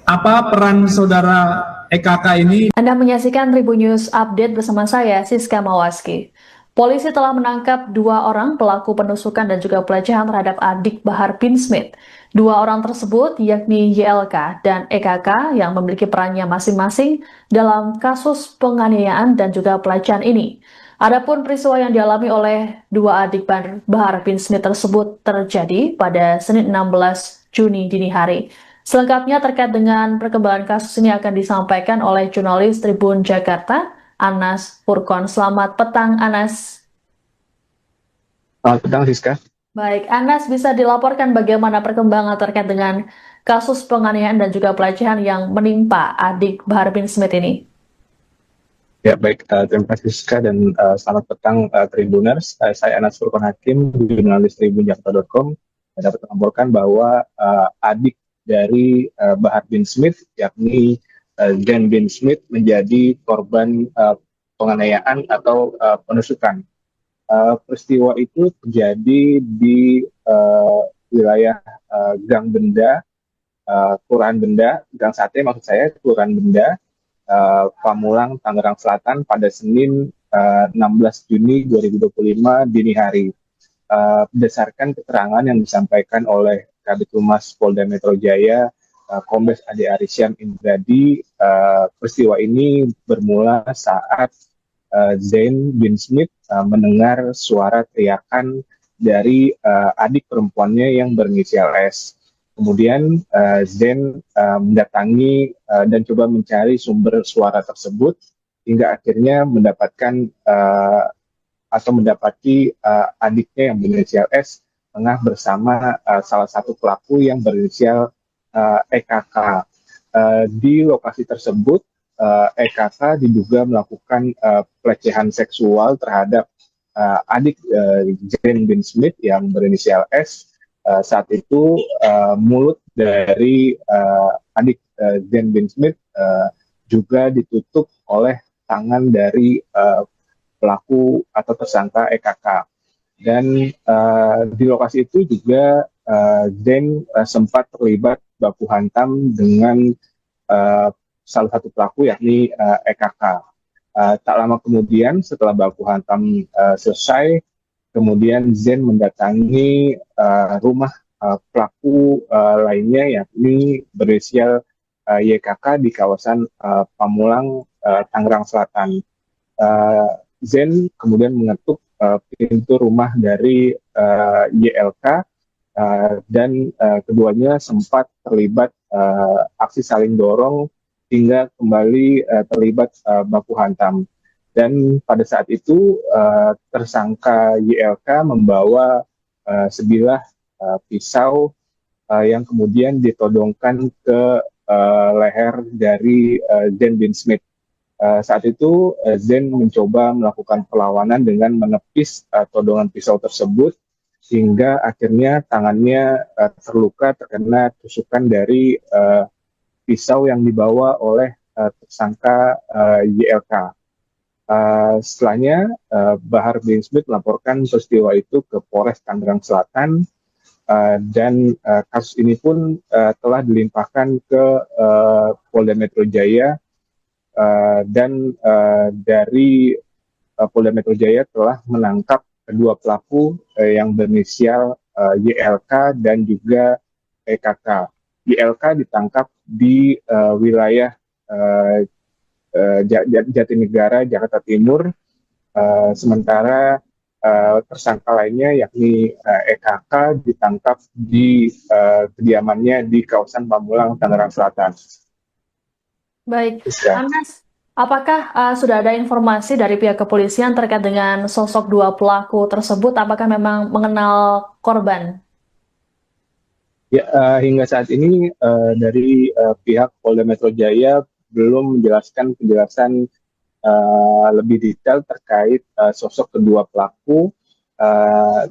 Apa peran saudara EKK ini? Anda menyaksikan Tribun News Update bersama saya, Siska Mawaski. Polisi telah menangkap 2 orang pelaku penusukan dan juga pelecehan terhadap adik Bahar bin Smith. 2 orang tersebut yakni YLK dan EKK yang memiliki perannya masing-masing dalam kasus penganiayaan dan juga pelecehan ini. Adapun peristiwa yang dialami oleh 2 adik Bahar bin Smith tersebut terjadi pada Senin 16 Juni dini hari. Selengkapnya terkait dengan perkembangan kasus ini akan disampaikan oleh jurnalis Tribun Jakarta, Anas Furkon. Selamat petang, Anas. Selamat petang, Siska. Baik, Anas, bisa dilaporkan bagaimana perkembangan terkait dengan kasus penganiayaan dan juga pelecehan yang menimpa adik Bahar bin Smith ini? Ya, baik. Terima kasih, Siska, dan selamat petang, Tribuners. Saya Anas Furkon Hakim, jurnalis tribunjakarta.com. Saya dapat melaporkan bahwa adik dari Bahar bin Smith, yakni Zen bin Smith, menjadi korban penganiayaan atau penusukan. Peristiwa itu terjadi di wilayah Gang Benda, Kelurahan Benda, Gang Sate maksud saya, Kelurahan Benda, Pamulang, Tangerang Selatan pada Senin 16 Juni 2025 dini hari. Berdasarkan keterangan yang disampaikan oleh Kabid Humas Polda Metro Jaya, Kombes Ade Arisyan Indradi, peristiwa ini bermula saat Zen bin Smith mendengar suara teriakan dari adik perempuannya yang berinisial S. Kemudian Zen mendatangi dan coba mencari sumber suara tersebut hingga akhirnya mendapatkan atau mendapati adiknya yang berinisial S tengah bersama salah satu pelaku yang berinisial EKK. Di lokasi tersebut, EKK diduga melakukan pelecehan seksual terhadap adik Zen bin Smith yang berinisial S. Saat itu mulut dari adik Zen bin Smith juga ditutup oleh tangan dari pelaku atau tersangka EKK. Dan di lokasi itu juga Zen sempat terlibat baku hantam dengan salah satu pelaku yakni EKK. Tak lama kemudian setelah baku hantam selesai, kemudian Zen mendatangi rumah pelaku lainnya yakni berinisial YKK di kawasan Pamulang, Tangerang Selatan. Zen kemudian mengetuk pintu rumah dari YLK dan keduanya sempat terlibat aksi saling dorong hingga kembali terlibat baku hantam. Dan pada saat itu tersangka YLK membawa sebilah pisau yang kemudian ditodongkan ke leher dari Zen bin Smith. Saat itu Zen mencoba melakukan perlawanan dengan menepis todongan pisau tersebut hingga akhirnya tangannya terluka terkena tusukan dari pisau yang dibawa oleh tersangka YLK. Setelahnya, Bahar bin Smith melaporkan peristiwa itu ke Polres Tangerang Selatan, dan kasus ini pun telah dilimpahkan ke Polda Metro Jaya, dan dari Polda Metro Jaya telah menangkap kedua pelaku yang berinisial YLK dan juga EKK. YLK ditangkap di wilayah Jatinegara, Jakarta Timur, sementara tersangka lainnya yakni EKK ditangkap di kediamannya di kawasan Pamulang, Tangerang Selatan. Baik, Siska. Anas, apakah sudah ada informasi dari pihak kepolisian terkait dengan sosok dua pelaku tersebut? Apakah memang mengenal korban? Ya, hingga saat ini dari pihak Polda Metro Jaya belum menjelaskan penjelasan lebih detail terkait sosok kedua pelaku,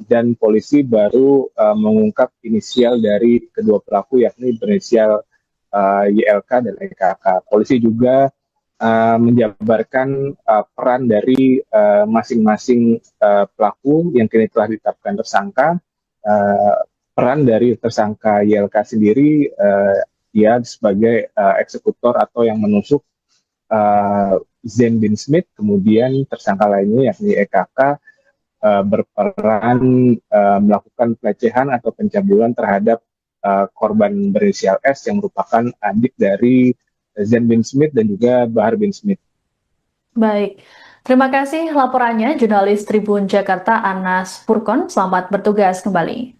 dan polisi baru mengungkap inisial dari kedua pelaku yakni berinisial YLK dan EKK. Polisi juga menjabarkan peran dari masing-masing pelaku yang kini telah ditetapkan tersangka. Peran dari tersangka YLK sendiri, dia sebagai eksekutor atau yang menusuk Zain bin Smith. Kemudian tersangka lainnya yakni EKK berperan melakukan pelecehan atau pencabulan terhadap korban berinisial S yang merupakan adik dari Zain bin Smith dan juga Bahar bin Smith. Baik, terima kasih laporannya jurnalis Tribun Jakarta Anas Purkon. Selamat bertugas kembali.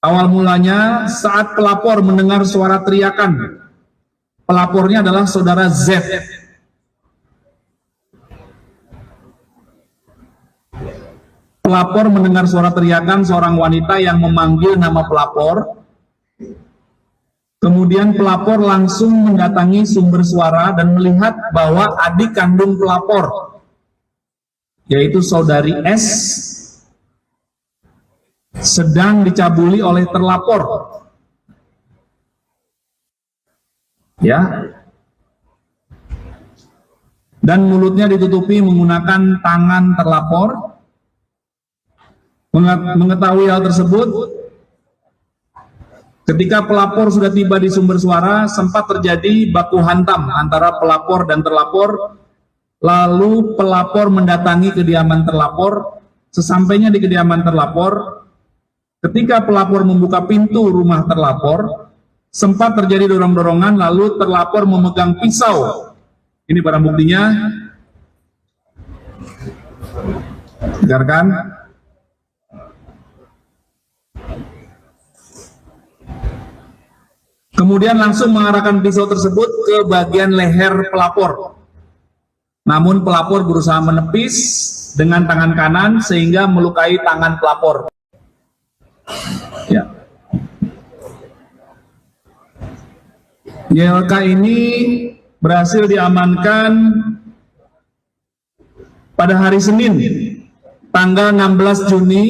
Awal mulanya saat pelapor mendengar suara teriakan. Pelapornya adalah saudara Z. Pelapor mendengar suara teriakan seorang wanita yang memanggil nama pelapor. Kemudian pelapor langsung mendatangi sumber suara dan melihat bahwa adik kandung pelapor, yaitu saudari S, sedang dicabuli oleh terlapor. Ya. Dan mulutnya ditutupi menggunakan tangan terlapor. Mengetahui hal tersebut, ketika pelapor sudah tiba di sumber suara, sempat terjadi baku hantam antara pelapor dan terlapor. Lalu pelapor mendatangi kediaman terlapor. Sesampainya di kediaman terlapor, ketika pelapor membuka pintu rumah terlapor, sempat terjadi dorong-dorongan, lalu terlapor memegang pisau. Ini barang buktinya. Dengarkan. Kemudian langsung mengarahkan pisau tersebut ke bagian leher pelapor. Namun pelapor berusaha menepis dengan tangan kanan sehingga melukai tangan pelapor. Ya. YLK ini berhasil diamankan pada hari Senin, tanggal 16 Juni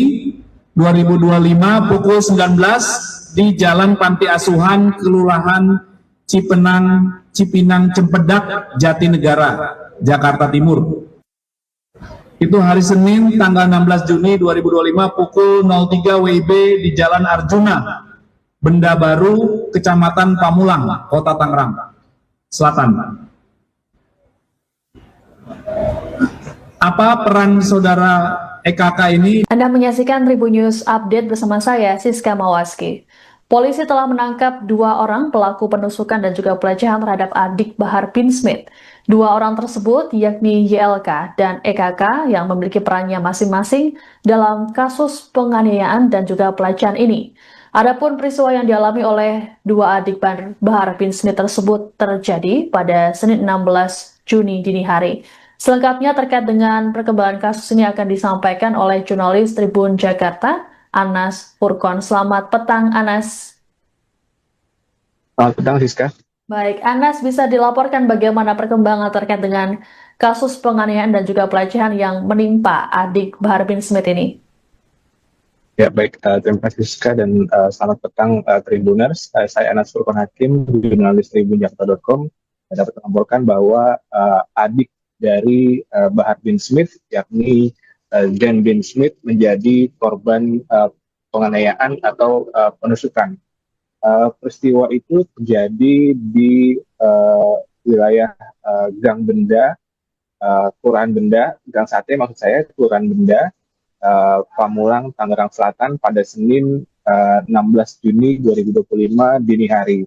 2025 pukul 19 di Jalan Panti Asuhan, Kelurahan Cipinang Cempedak, Jatinegara, Jakarta Timur. Itu hari Senin tanggal 16 Juni 2025 pukul 03 WIB di Jalan Arjuna, Benda Baru, Kecamatan Pamulang, Kota Tangerang Selatan. Apa peran saudara EKK ini? Anda menyaksikan Tribun News Update bersama saya, Siska Mawaski. Polisi telah menangkap dua orang pelaku penusukan dan juga pelecehan terhadap adik Bahar bin Smith. Dua orang tersebut yakni YLK dan EKK yang memiliki perannya masing-masing dalam kasus penganiayaan dan juga pelecehan ini. Adapun peristiwa yang dialami oleh dua adik Bahar bin Smith tersebut terjadi pada Senin 16 Juni dini hari. Selengkapnya terkait dengan perkembangan kasus ini akan disampaikan oleh jurnalis Tribun Jakarta, Anas Purkon. Selamat petang, Anas. Selamat petang, Siska. Baik, Anas, bisa dilaporkan bagaimana perkembangan terkait dengan kasus penganiayaan dan juga pelecehan yang menimpa adik Bahar bin Smith ini? Ya, baik. Terima kasih, Siska, dan selamat petang, Tribuners. Saya Anas Purkon Hakim, jurnalis tribunjakarta.com. Saya dapat melaporkan bahwa adik dari Bahar bin Smith, yakni Zen bin Smith, menjadi korban penganiayaan atau penusukan. Peristiwa itu terjadi di wilayah Gang Benda, Kelurahan Benda, Gang Sate maksud saya, Kelurahan Benda, Pamulang, Tangerang Selatan pada Senin 16 Juni 2025 dini hari.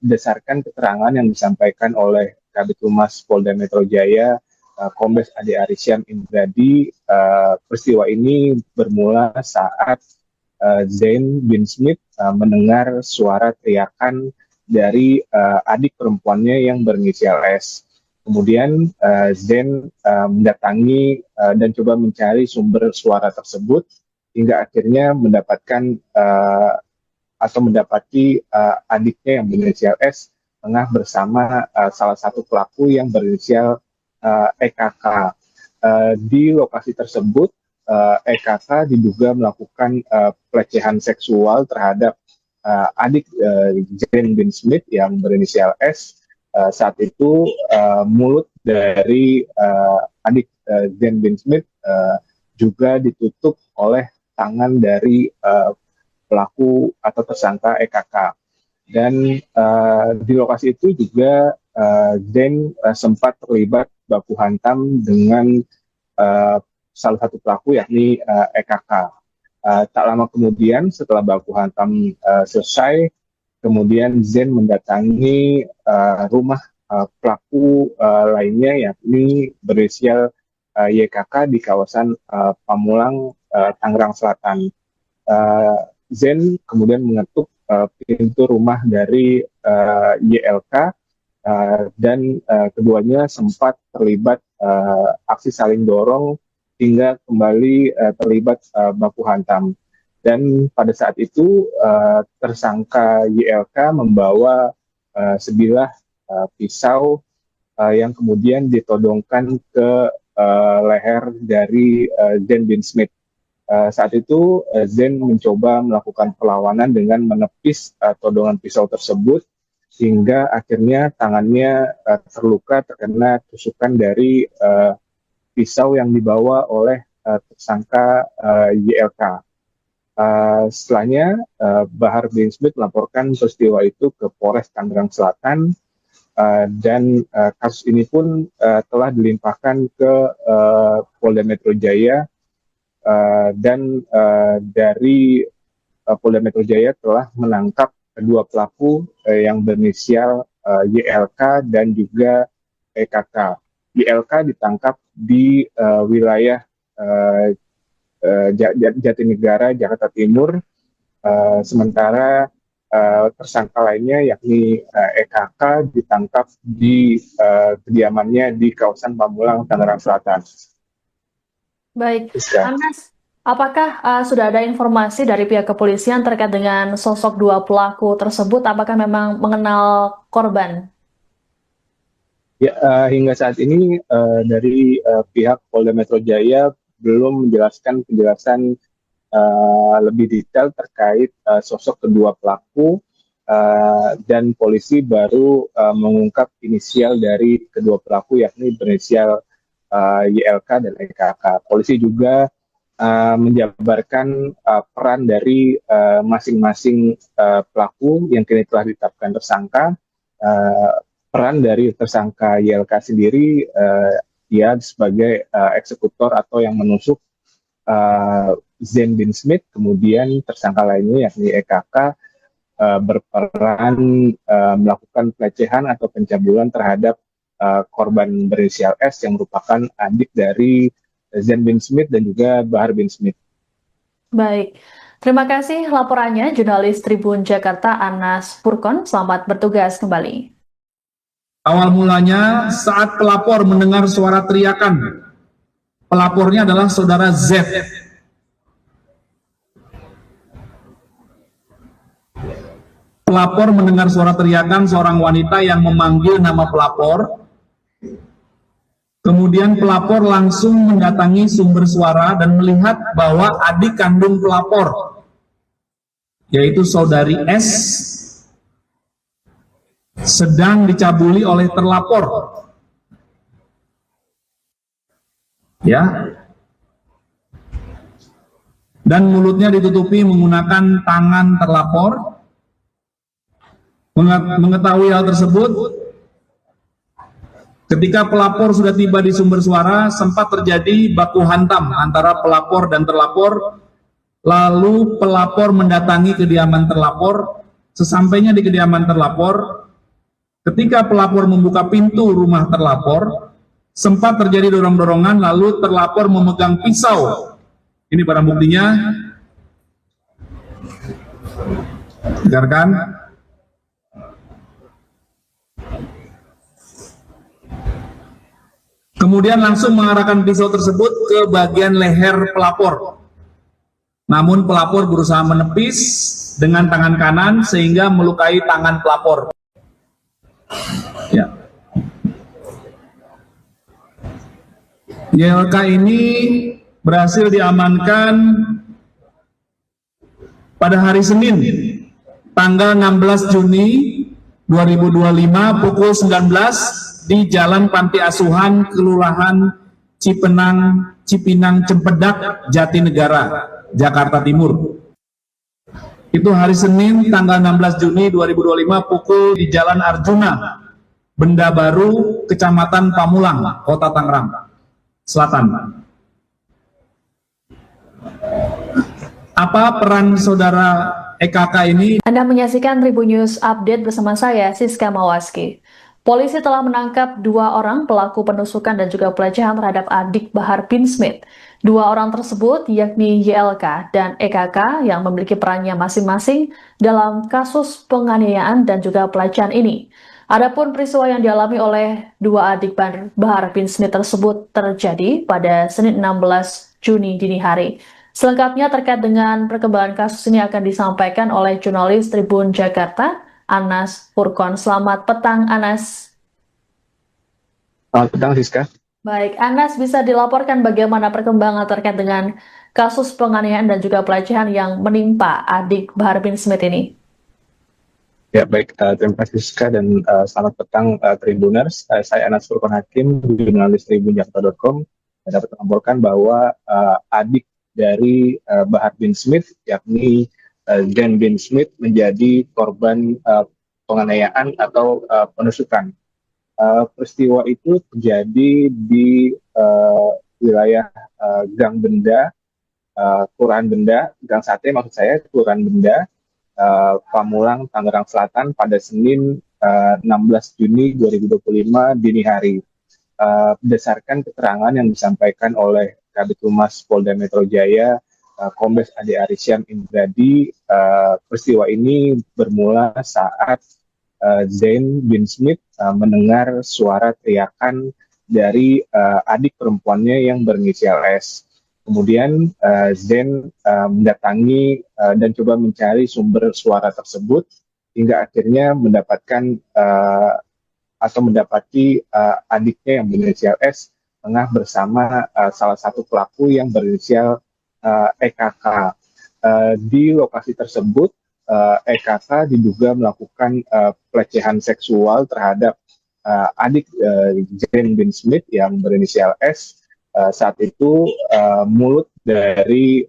Berdasarkan keterangan yang disampaikan oleh Kabid Humas Polda Metro Jaya, Kombes Ade Arisyan Indradi, peristiwa ini bermula saat Zain bin Smith mendengar suara teriakan dari adik perempuannya yang berinisial S. Kemudian Zain mendatangi dan coba mencari sumber suara tersebut hingga akhirnya mendapatkan atau mendapati adiknya yang berinisial S tengah bersama salah satu pelaku yang berinisial EKK. Di lokasi tersebut, EKK diduga melakukan pelecehan seksual terhadap adik Zain bin Smith yang berinisial S. Saat itu mulut dari adik Zain bin Smith juga ditutup oleh tangan dari pelaku atau tersangka EKK. Dan di lokasi itu juga Zain sempat terlibat baku hantam dengan salah satu pelaku yakni EKK. Tak lama kemudian setelah baku hantam selesai, kemudian Zain mendatangi rumah pelaku lainnya yakni berinisial YKK di kawasan Pamulang, Tangerang Selatan. Zain kemudian mengetuk pintu rumah dari YLK dan keduanya sempat terlibat aksi saling dorong hingga kembali terlibat baku hantam. Dan pada saat itu tersangka YLK membawa sebilah pisau yang kemudian ditodongkan ke leher dari Zain bin Smith. Saat itu Zain mencoba melakukan perlawanan dengan menepis todongan pisau tersebut hingga akhirnya tangannya terluka terkena tusukan dari pisau yang dibawa oleh tersangka YLK. Setelahnya Bahar bin Smith melaporkan peristiwa itu ke Polres Tangerang Selatan dan kasus ini pun telah dilimpahkan ke Polda Metro Jaya. Dan dari Polda Metro Jaya telah menangkap kedua pelaku yang berinisial YLK dan juga EKK. YLK ditangkap di wilayah Jatinegara, Jakarta Timur, sementara tersangka lainnya yakni EKK ditangkap di kediamannya di kawasan Pamulang, Tangerang Selatan. Baik, Anas, apakah sudah ada informasi dari pihak kepolisian terkait dengan sosok dua pelaku tersebut? Apakah memang mengenal korban? Ya, hingga saat ini dari pihak Polda Metro Jaya belum menjelaskan penjelasan lebih detail terkait sosok kedua pelaku dan polisi baru mengungkap inisial dari kedua pelaku yakni berinisial YLK dan EKK. Polisi juga menjabarkan peran dari masing-masing pelaku yang kini telah ditetapkan tersangka. Peran dari tersangka YLK sendiri, dia sebagai eksekutor atau yang menusuk Zain bin Smith, kemudian tersangka lainnya yakni EKK berperan melakukan pelecehan atau pencabulan terhadap korban berinisial S yang merupakan adik dari Zain bin Smith dan juga Bahar bin Smith. Baik, terima kasih laporannya jurnalis Tribun Jakarta Anas Purkon. Selamat bertugas kembali. Awal mulanya saat pelapor mendengar suara teriakan. Pelapornya adalah saudara Z. Pelapor mendengar suara teriakan seorang wanita yang memanggil nama pelapor. Kemudian pelapor langsung mendatangi sumber suara dan melihat bahwa adik kandung pelapor, yaitu saudari S, sedang dicabuli oleh terlapor. ya, dan mulutnya ditutupi menggunakan tangan terlapor. Mengetahui hal tersebut, ketika pelapor sudah tiba di sumber suara, sempat terjadi baku hantam antara pelapor dan terlapor, lalu pelapor mendatangi kediaman terlapor. Sesampainya di kediaman terlapor, ketika pelapor membuka pintu rumah terlapor, sempat terjadi dorong-dorongan, lalu terlapor memegang pisau. Ini barang buktinya. Dengarkan. Kemudian langsung mengarahkan pisau tersebut ke bagian leher pelapor. Namun pelapor berusaha menepis dengan tangan kanan sehingga melukai tangan pelapor. Ya. YLK ini berhasil diamankan pada hari Senin, tanggal 16 Juni 2025 pukul 19 di Jalan Panti Asuhan, Kelurahan Cipinang Cempedak, Jatinegara, Jakarta Timur. Itu hari Senin, tanggal 16 Juni 2025 pukul di Jalan Arjuna, Benda Baru, Kecamatan Pamulang, Kota Tangerang Selatan. Apa peran saudara EKK ini? Anda menyaksikan Tribun News Update bersama saya, Siska Mawaski. Polisi telah menangkap 2 orang pelaku penusukan dan juga pelecehan terhadap adik Bahar bin Smith. 2 orang tersebut yakni YLK dan EKK yang memiliki perannya masing-masing dalam kasus penganiayaan dan juga pelecehan ini. Adapun peristiwa yang dialami oleh 2 adik Bahar bin Smith tersebut terjadi pada Senin 16 Juni dini hari. Selengkapnya terkait dengan perkembangan kasus ini akan disampaikan oleh jurnalis Tribun Jakarta, Anas Furkon. Selamat petang, Anas. Selamat petang, Siska. Baik, Anas, bisa dilaporkan bagaimana perkembangan terkait dengan kasus penganiayaan dan juga pelecehan yang menimpa adik Bahar bin Smith ini? Ya, baik. Terima kasih, Siska, dan selamat petang, Tribuners. Saya Anas Furkon Hakim, jurnalis tribunjakarta.com. Saya dapat melaporkan bahwa adik dari Bahar bin Smith, yakni Zen bin Smith, menjadi korban penganiayaan atau penusukan. Peristiwa itu terjadi di wilayah Gang Benda, Kelurahan Benda, Gang Sate maksud saya, Kelurahan Benda, Pamulang, Tangerang Selatan pada Senin 16 Juni 2025 dini hari. Berdasarkan keterangan yang disampaikan oleh Kabid Humas Polda Metro Jaya, Kombes Ade Arisyan Indradi, peristiwa ini bermula saat Zen bin Smith mendengar suara teriakan dari adik perempuannya yang berinisial S. Kemudian Zen mendatangi dan coba mencari sumber suara tersebut hingga akhirnya mendapatkan atau mendapati adiknya yang berinisial S tengah bersama salah satu pelaku yang berinisial EKK. Di lokasi tersebut, EKK diduga melakukan pelecehan seksual terhadap adik Zen bin Smith yang berinisial S. Saat itu mulut dari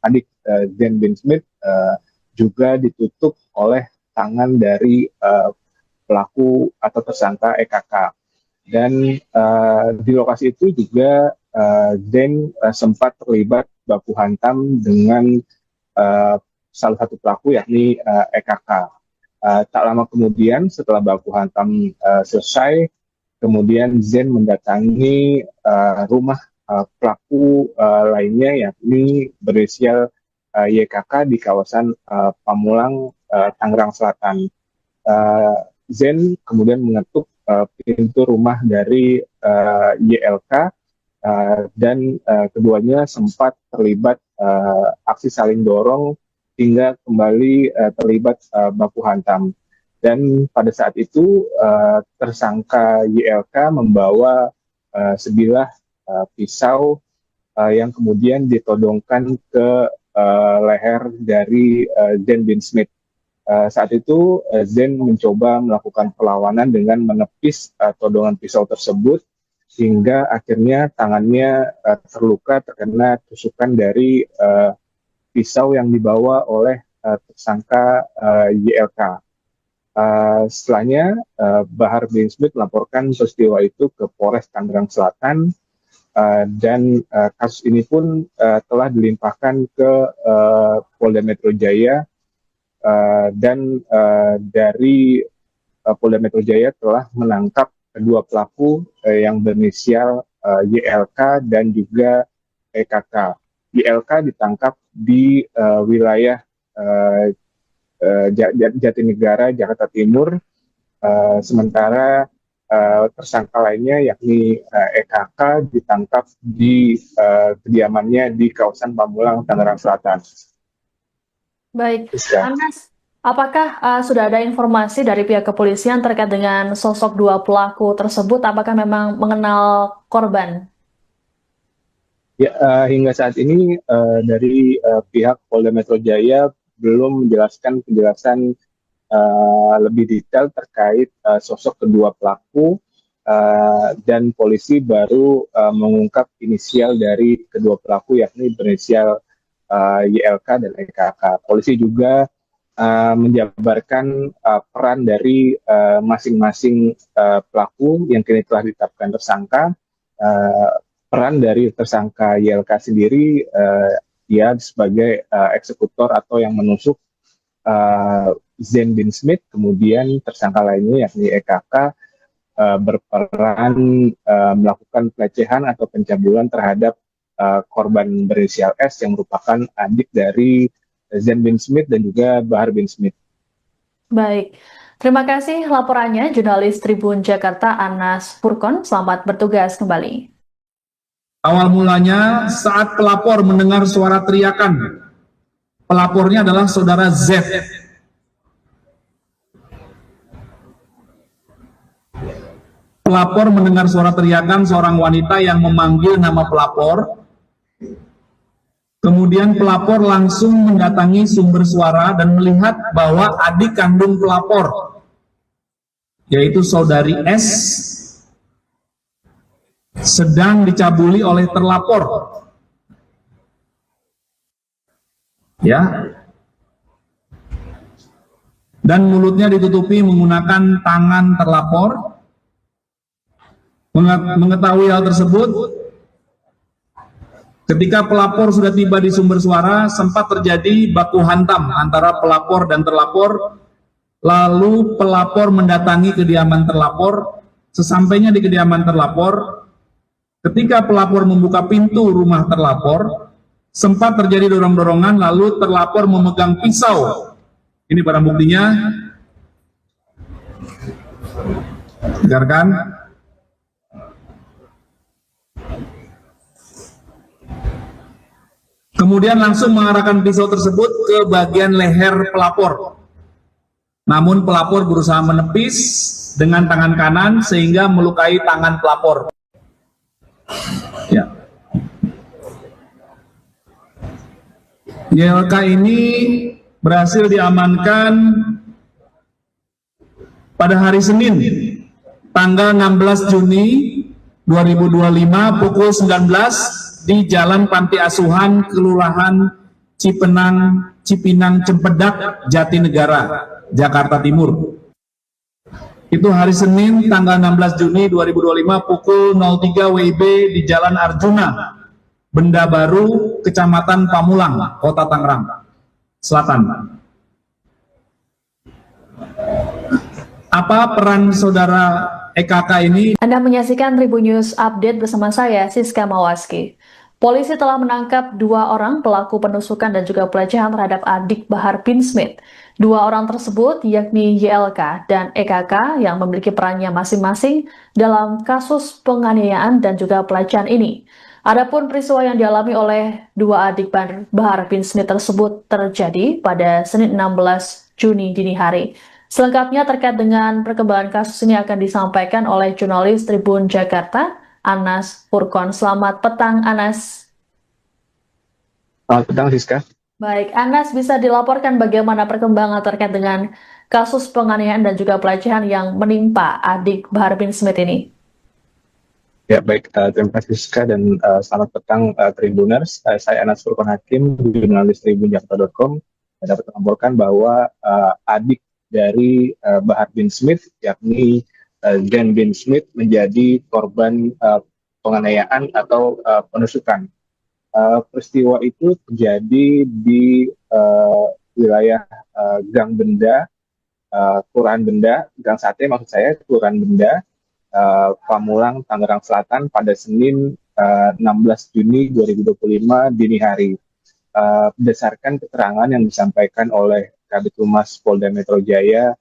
adik Zen bin Smith juga ditutup oleh tangan dari pelaku atau tersangka EKK. Dan di lokasi itu juga Zen sempat terlibat baku hantam dengan salah satu pelaku yakni EKK. Tak lama kemudian setelah baku hantam selesai, kemudian Zen mendatangi rumah pelaku lainnya yakni berinisial YKK di kawasan Pamulang, Tangerang Selatan. Zen kemudian mengetuk pintu rumah dari YLK dan keduanya sempat terlibat aksi saling dorong hingga kembali terlibat baku hantam. Dan pada saat itu tersangka YLK membawa sebilah pisau yang kemudian ditodongkan ke leher dari Zen bin Smith. Saat itu Zen mencoba melakukan perlawanan dengan menepis todongan pisau tersebut, hingga akhirnya tangannya terluka terkena tusukan dari pisau yang dibawa oleh tersangka YLK. Setelahnya, Bahar bin Smith melaporkan peristiwa itu ke Polres Tangerang Selatan, dan kasus ini pun telah dilimpahkan ke Polda Metro Jaya, dan dari Polda Metro Jaya telah menangkap kedua pelaku yang berinisial YLK dan juga EKK. YLK ditangkap di wilayah Jatinegara, Jakarta Timur, sementara tersangka lainnya yakni EKK ditangkap di kediamannya di kawasan Pamulang, Tangerang Selatan. Baik, Rizka. Anas, apakah sudah ada informasi dari pihak kepolisian terkait dengan sosok dua pelaku tersebut? Apakah memang mengenal korban? Ya, hingga saat ini dari pihak Polda Metro Jaya belum menjelaskan penjelasan lebih detail terkait sosok kedua pelaku, dan polisi baru mengungkap inisial dari kedua pelaku yakni berinisial YLK dan EKK. Polisi juga menjabarkan peran dari masing-masing pelaku yang kini telah ditetapkan tersangka. Peran dari tersangka YLK sendiri, dia sebagai eksekutor atau yang menusuk Zain bin Smith, kemudian tersangka lainnya yakni EKK berperan melakukan pelecehan atau pencabulan terhadap korban berinisial S yang merupakan adik dari Zain bin Smith dan juga Bahar bin Smith. Baik, terima kasih laporannya jurnalis Tribun Jakarta Anas Purkon. Selamat bertugas kembali. Awal mulanya saat pelapor mendengar suara teriakan. Pelapornya adalah saudara Z. Pelapor mendengar suara teriakan seorang wanita yang memanggil nama pelapor. Kemudian pelapor langsung mendatangi sumber suara dan melihat bahwa adik kandung pelapor, yaitu saudari S, sedang dicabuli oleh terlapor. Ya. Dan mulutnya ditutupi menggunakan tangan terlapor. Mengetahui hal tersebut, ketika pelapor sudah tiba di sumber suara, sempat terjadi baku hantam antara pelapor dan terlapor. Lalu pelapor mendatangi kediaman terlapor. Sesampainya di kediaman terlapor, ketika pelapor membuka pintu rumah terlapor, sempat terjadi dorong-dorongan, lalu terlapor memegang pisau. Ini barang buktinya. Dengarkan. Kemudian langsung mengarahkan pisau tersebut ke bagian leher pelapor. Namun pelapor berusaha menepis dengan tangan kanan sehingga melukai tangan pelapor. Ya. YLK ini berhasil diamankan pada hari Senin, tanggal 16 Juni 2025 pukul 19 di Jalan Panti Asuhan, Kelurahan Cipinang Cempedak, Jatinegara, Jakarta Timur. Itu hari Senin tanggal 16 Juni 2025 pukul 03 WIB di Jalan Arjuna, Benda Baru, Kecamatan Pamulang, Kota Tangerang Selatan. Apa peran saudara EKK ini? Anda menyaksikan Tribun News Update bersama saya, Siska Mawaski. Polisi telah menangkap dua orang pelaku penusukan dan juga pelecehan terhadap adik Bahar bin Smith. Dua orang tersebut yakni YLK dan EKK yang memiliki perannya masing-masing dalam kasus penganiayaan dan juga pelecehan ini. Adapun peristiwa yang dialami oleh dua adik Bahar bin Smith tersebut terjadi pada Senin 16 Juni dini hari. Selengkapnya terkait dengan perkembangan kasus ini akan disampaikan oleh jurnalis Tribun Jakarta, Anas Purkon. Selamat petang, Anas. Selamat petang, Siska. Baik, Anas, bisa dilaporkan bagaimana perkembangan terkait dengan kasus penganiayaan dan juga pelecehan yang menimpa adik Bahar bin Smith ini? Ya, baik. Terima kasih Siska dan selamat petang Tribuners. Saya Anas Furqan Hakim, jurnalis tribunjakarta.com. Saya dapat melaporkan bahwa adik dari Bahar bin Smith, yakni Zen bin Smith, menjadi korban penganiayaan atau penusukan. Peristiwa itu terjadi di wilayah Gang Benda, Kelurahan Benda, Gang Sate maksud saya, Kelurahan Benda, Pamulang, Tangerang Selatan pada Senin 16 Juni 2025 dini hari. Berdasarkan keterangan yang disampaikan oleh Kabid Humas Polda Metro Jaya,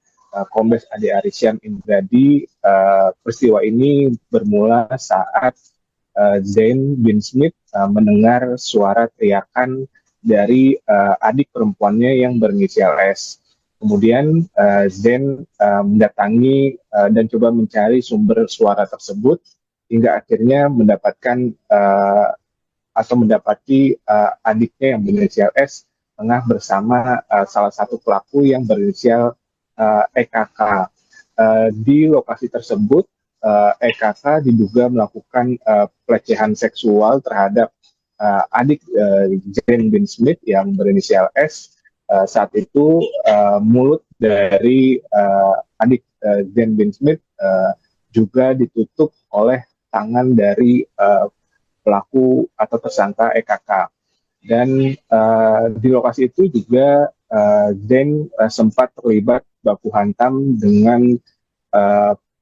Kombes Ade Arisyan Indradi, peristiwa ini bermula saat Zain bin Smith mendengar suara teriakan dari adik perempuannya yang berinisial S. Kemudian Zain mendatangi dan coba mencari sumber suara tersebut hingga akhirnya mendapatkan atau mendapati adiknya yang berinisial S tengah bersama salah satu pelaku yang berinisial EKK. Di lokasi tersebut EKK diduga melakukan pelecehan seksual terhadap adik Zain bin Smith yang berinisial S. Saat itu mulut dari adik Zain bin Smith juga ditutup oleh tangan dari pelaku atau tersangka EKK. Dan di lokasi itu juga Zain sempat terlibat baku hantam dengan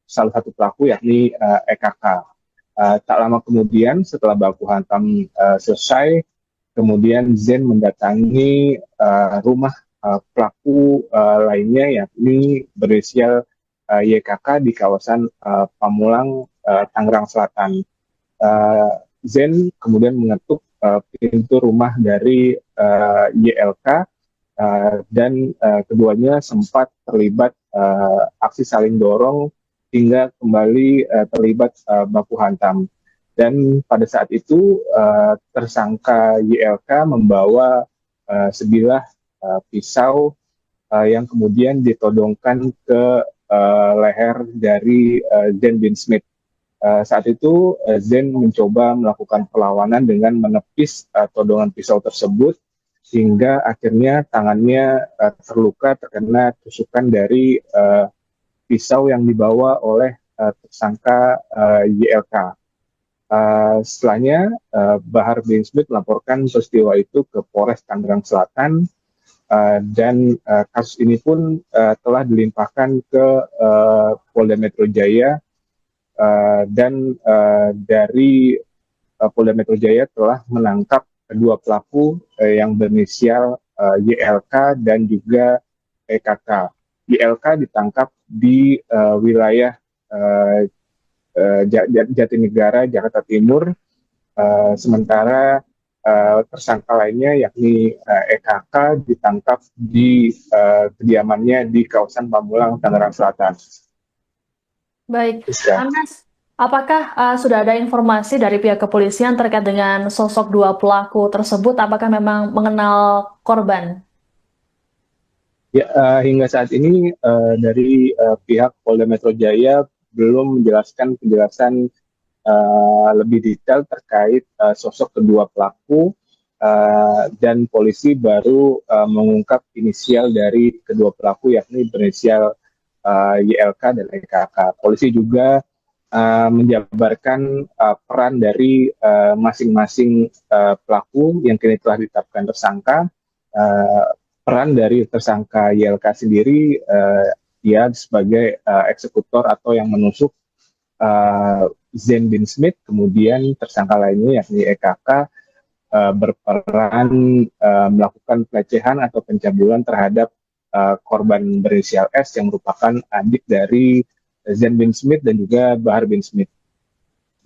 salah satu pelaku yakni EKK. Tak lama kemudian setelah baku hantam selesai, kemudian Zain mendatangi rumah pelaku lainnya yakni berinisial YKK di kawasan Pamulang, Tangerang Selatan. Zain kemudian mengetuk pintu rumah dari YLK dan keduanya sempat terlibat aksi saling dorong hingga kembali terlibat baku hantam. Dan pada saat itu tersangka YLK membawa sebilah pisau yang kemudian ditodongkan ke leher dari Zain bin Smith. Saat itu Zain mencoba melakukan perlawanan dengan menepis todongan pisau tersebut hingga akhirnya tangannya terluka terkena tusukan dari pisau yang dibawa oleh tersangka YLK. Setelahnya, Bahar bin Smith melaporkan peristiwa itu ke Polres Tangerang Selatan dan kasus ini pun telah dilimpahkan ke Polda Metro Jaya dan dari Polda Metro Jaya telah menangkap kedua pelaku yang berinisial YLK dan juga EKK. YLK ditangkap di wilayah Jatinegara, Jakarta Timur, sementara tersangka lainnya yakni EKK ditangkap di kediamannya di kawasan Pamulang, Tangerang Selatan. Baik, Siska. Anas, apakah sudah ada informasi dari pihak kepolisian terkait dengan sosok dua pelaku tersebut? Apakah memang mengenal korban? Ya, hingga saat ini dari pihak Polda Metro Jaya belum menjelaskan penjelasan lebih detail terkait sosok kedua pelaku dan polisi baru mengungkap inisial dari kedua pelaku yakni berinisial YLK dan EKK. Polisi juga menjabarkan peran dari masing-masing pelaku yang kini telah ditetapkan tersangka. Peran dari tersangka YLK sendiri, dia sebagai eksekutor atau yang menusuk Zain bin Smith, kemudian tersangka lainnya yakni EKK berperan melakukan pelecehan atau pencabulan terhadap korban berinisial S yang merupakan adik dari Zain bin Smith dan juga Bahar bin Smith.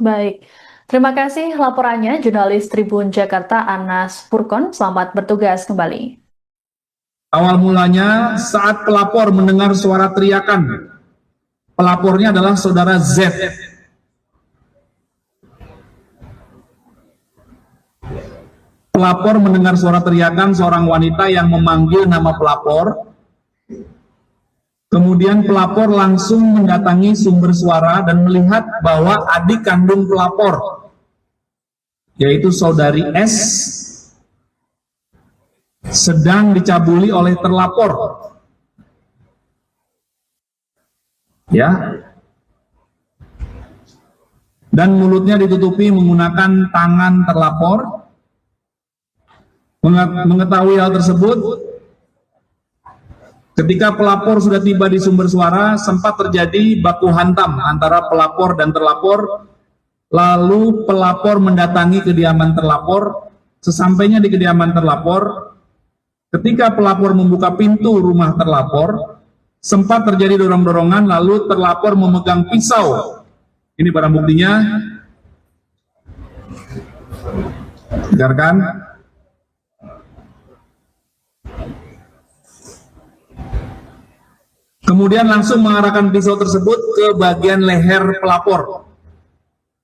Baik, terima kasih laporannya jurnalis Tribun Jakarta Anas Furqan. Selamat bertugas kembali. Awal mulanya saat pelapor mendengar suara teriakan. Pelapornya adalah saudara Z. Pelapor mendengar suara teriakan seorang wanita yang memanggil nama pelapor. Kemudian pelapor langsung mendatangi sumber suara dan melihat bahwa adik kandung pelapor, yaitu saudari S, sedang dicabuli oleh terlapor. Ya. Dan mulutnya ditutupi menggunakan tangan terlapor. Mengetahui hal tersebut, ketika pelapor sudah tiba di sumber suara, sempat terjadi baku hantam antara pelapor dan terlapor. Lalu pelapor mendatangi kediaman terlapor. Sesampainya di kediaman terlapor, ketika pelapor membuka pintu rumah terlapor, sempat terjadi dorong-dorongan, lalu terlapor memegang pisau. Ini barang buktinya. Dengarkan. Kemudian langsung mengarahkan pisau tersebut ke bagian leher pelapor.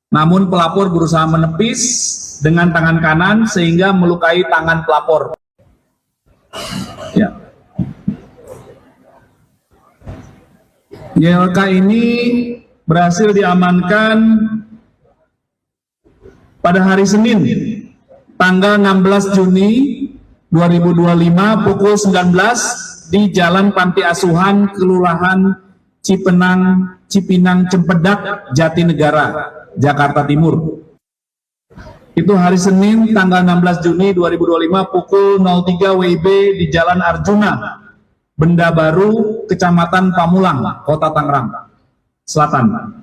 Namun pelapor berusaha menepis dengan tangan kanan sehingga melukai tangan pelapor. Ya. YLK ini berhasil diamankan pada hari Senin, tanggal 16 Juni 2025 pukul 19 di Jalan Panti Asuhan, Kelurahan Cipinang Cempedak, Jatinegara, Jakarta Timur. Itu hari Senin tanggal 16 Juni 2025 pukul 03 WIB di Jalan Arjuna, Benda Baru, Kecamatan Pamulang, Kota Tangerang Selatan.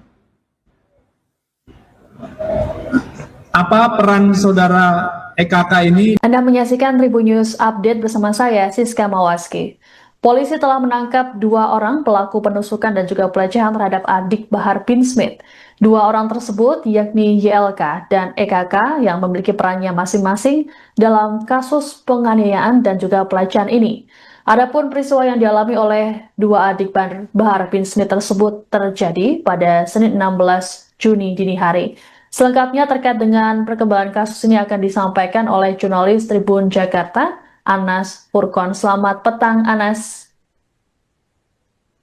Apa peran saudara EKK ini? Anda menyaksikan Tribun News Update bersama saya, Siska Mawaski. Polisi telah menangkap 2 orang pelaku penusukan dan juga pelecehan terhadap adik Bahar bin Smith. 2 orang tersebut yakni YLK dan EKK yang memiliki perannya masing-masing dalam kasus penganiayaan dan juga pelecehan ini. Adapun peristiwa yang dialami oleh 2 adik Bahar bin Smith tersebut terjadi pada Senin 16 Juni dini hari. Selengkapnya terkait dengan perkembangan kasus ini akan disampaikan oleh jurnalis Tribun Jakarta, Anas Furkon. Selamat petang, Anas.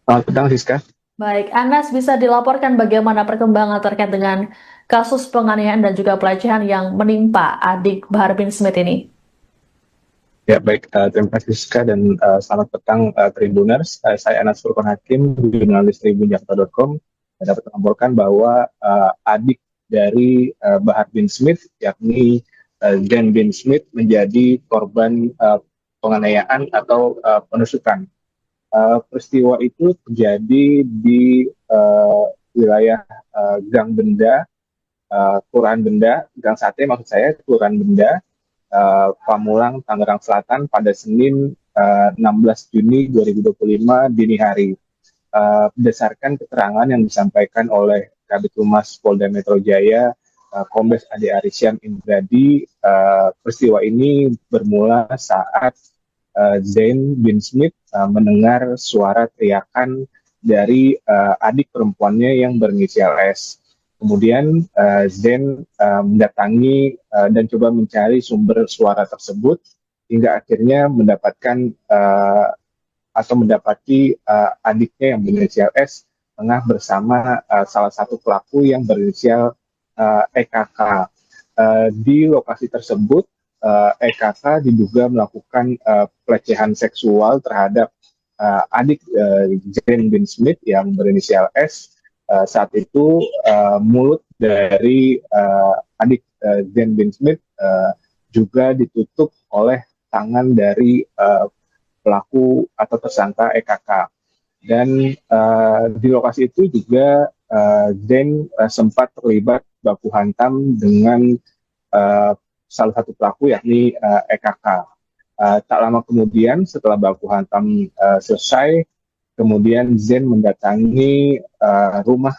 Selamat petang, Siska. Baik, Anas, bisa dilaporkan bagaimana perkembangan terkait dengan kasus penganiayaan dan juga pelecehan yang menimpa adik Bahar bin Smith ini? Ya, baik. Terima kasih, Siska, dan selamat petang, Tribuners. Saya Anas Furkon Hakim, jurnalis tribunjakarta.com. Saya dapat melaporkan bahwa adik dari Bahar bin Smith, yakni Zen bin Smith, menjadi korban penganiayaan atau penusukan. Peristiwa itu terjadi di wilayah Gang Benda, Kelurahan Benda, Gang Sate maksud saya, Kelurahan Benda, Pamulang, Tangerang Selatan pada Senin 16 Juni 2025 dini hari. Berdasarkan keterangan yang disampaikan oleh Kabid Humas Polda Metro Jaya, Kombes Ade Arisyan Indradi, peristiwa ini bermula saat Zain bin Smith mendengar suara teriakan dari adik perempuannya yang berinisial S. Kemudian Zain mendatangi dan coba mencari sumber suara tersebut hingga akhirnya mendapatkan atau mendapati adiknya yang berinisial S tengah bersama salah satu pelaku yang berinisial EKK. Di lokasi tersebut EKK diduga melakukan pelecehan seksual terhadap adik Zain bin Smith yang berinisial S. Saat itu mulut dari adik Zain bin Smith juga ditutup oleh tangan dari pelaku atau tersangka EKK. Dan di lokasi itu juga Zain sempat terlibat baku hantam dengan salah satu pelaku yakni EKK. Tak lama kemudian setelah baku hantam selesai, kemudian Zain mendatangi rumah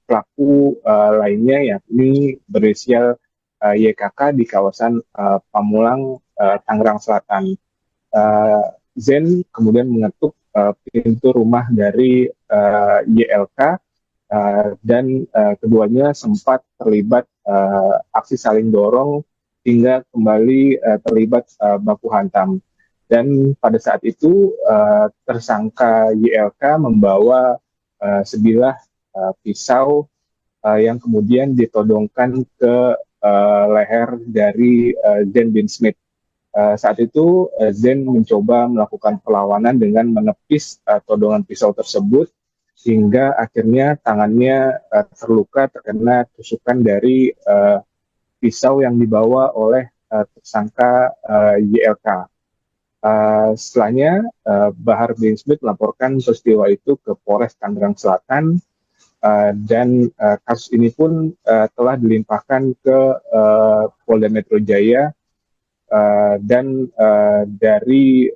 pelaku lainnya yakni berinisial YKK di kawasan Pamulang, Tangerang Selatan. Zain kemudian mengetuk pintu rumah dari YLK dan keduanya sempat terlibat aksi saling dorong hingga kembali terlibat baku hantam. Dan pada saat itu tersangka YLK membawa sebilah pisau yang kemudian ditodongkan ke leher dari Zen bin Smith. Saat itu Zen mencoba melakukan perlawanan dengan menepis todongan pisau tersebut hingga akhirnya tangannya terluka terkena tusukan dari pisau yang dibawa oleh tersangka YLK. Setelahnya Bahar bin Smith melaporkan peristiwa itu ke Polres Tangerang Selatan dan kasus ini pun telah dilimpahkan ke Polda Metro Jaya dan dari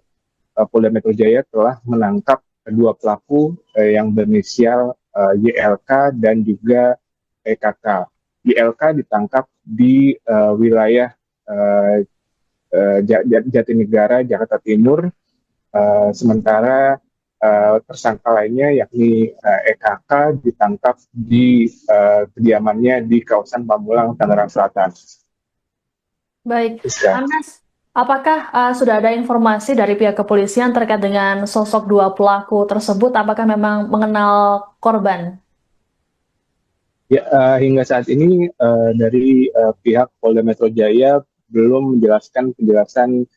Polda Metro Jaya telah menangkap kedua pelaku yang berinisial YLK dan juga EKK. YLK ditangkap di wilayah Jatinegara, Jakarta Timur, sementara tersangka lainnya yakni EKK ditangkap di kediamannya di kawasan Pamulang, Tangerang Selatan. Baik, Anas, apakah sudah ada informasi dari pihak kepolisian terkait dengan sosok dua pelaku tersebut? Apakah memang mengenal korban? Ya, hingga saat ini dari pihak Polda Metro Jaya belum menjelaskan penjelasan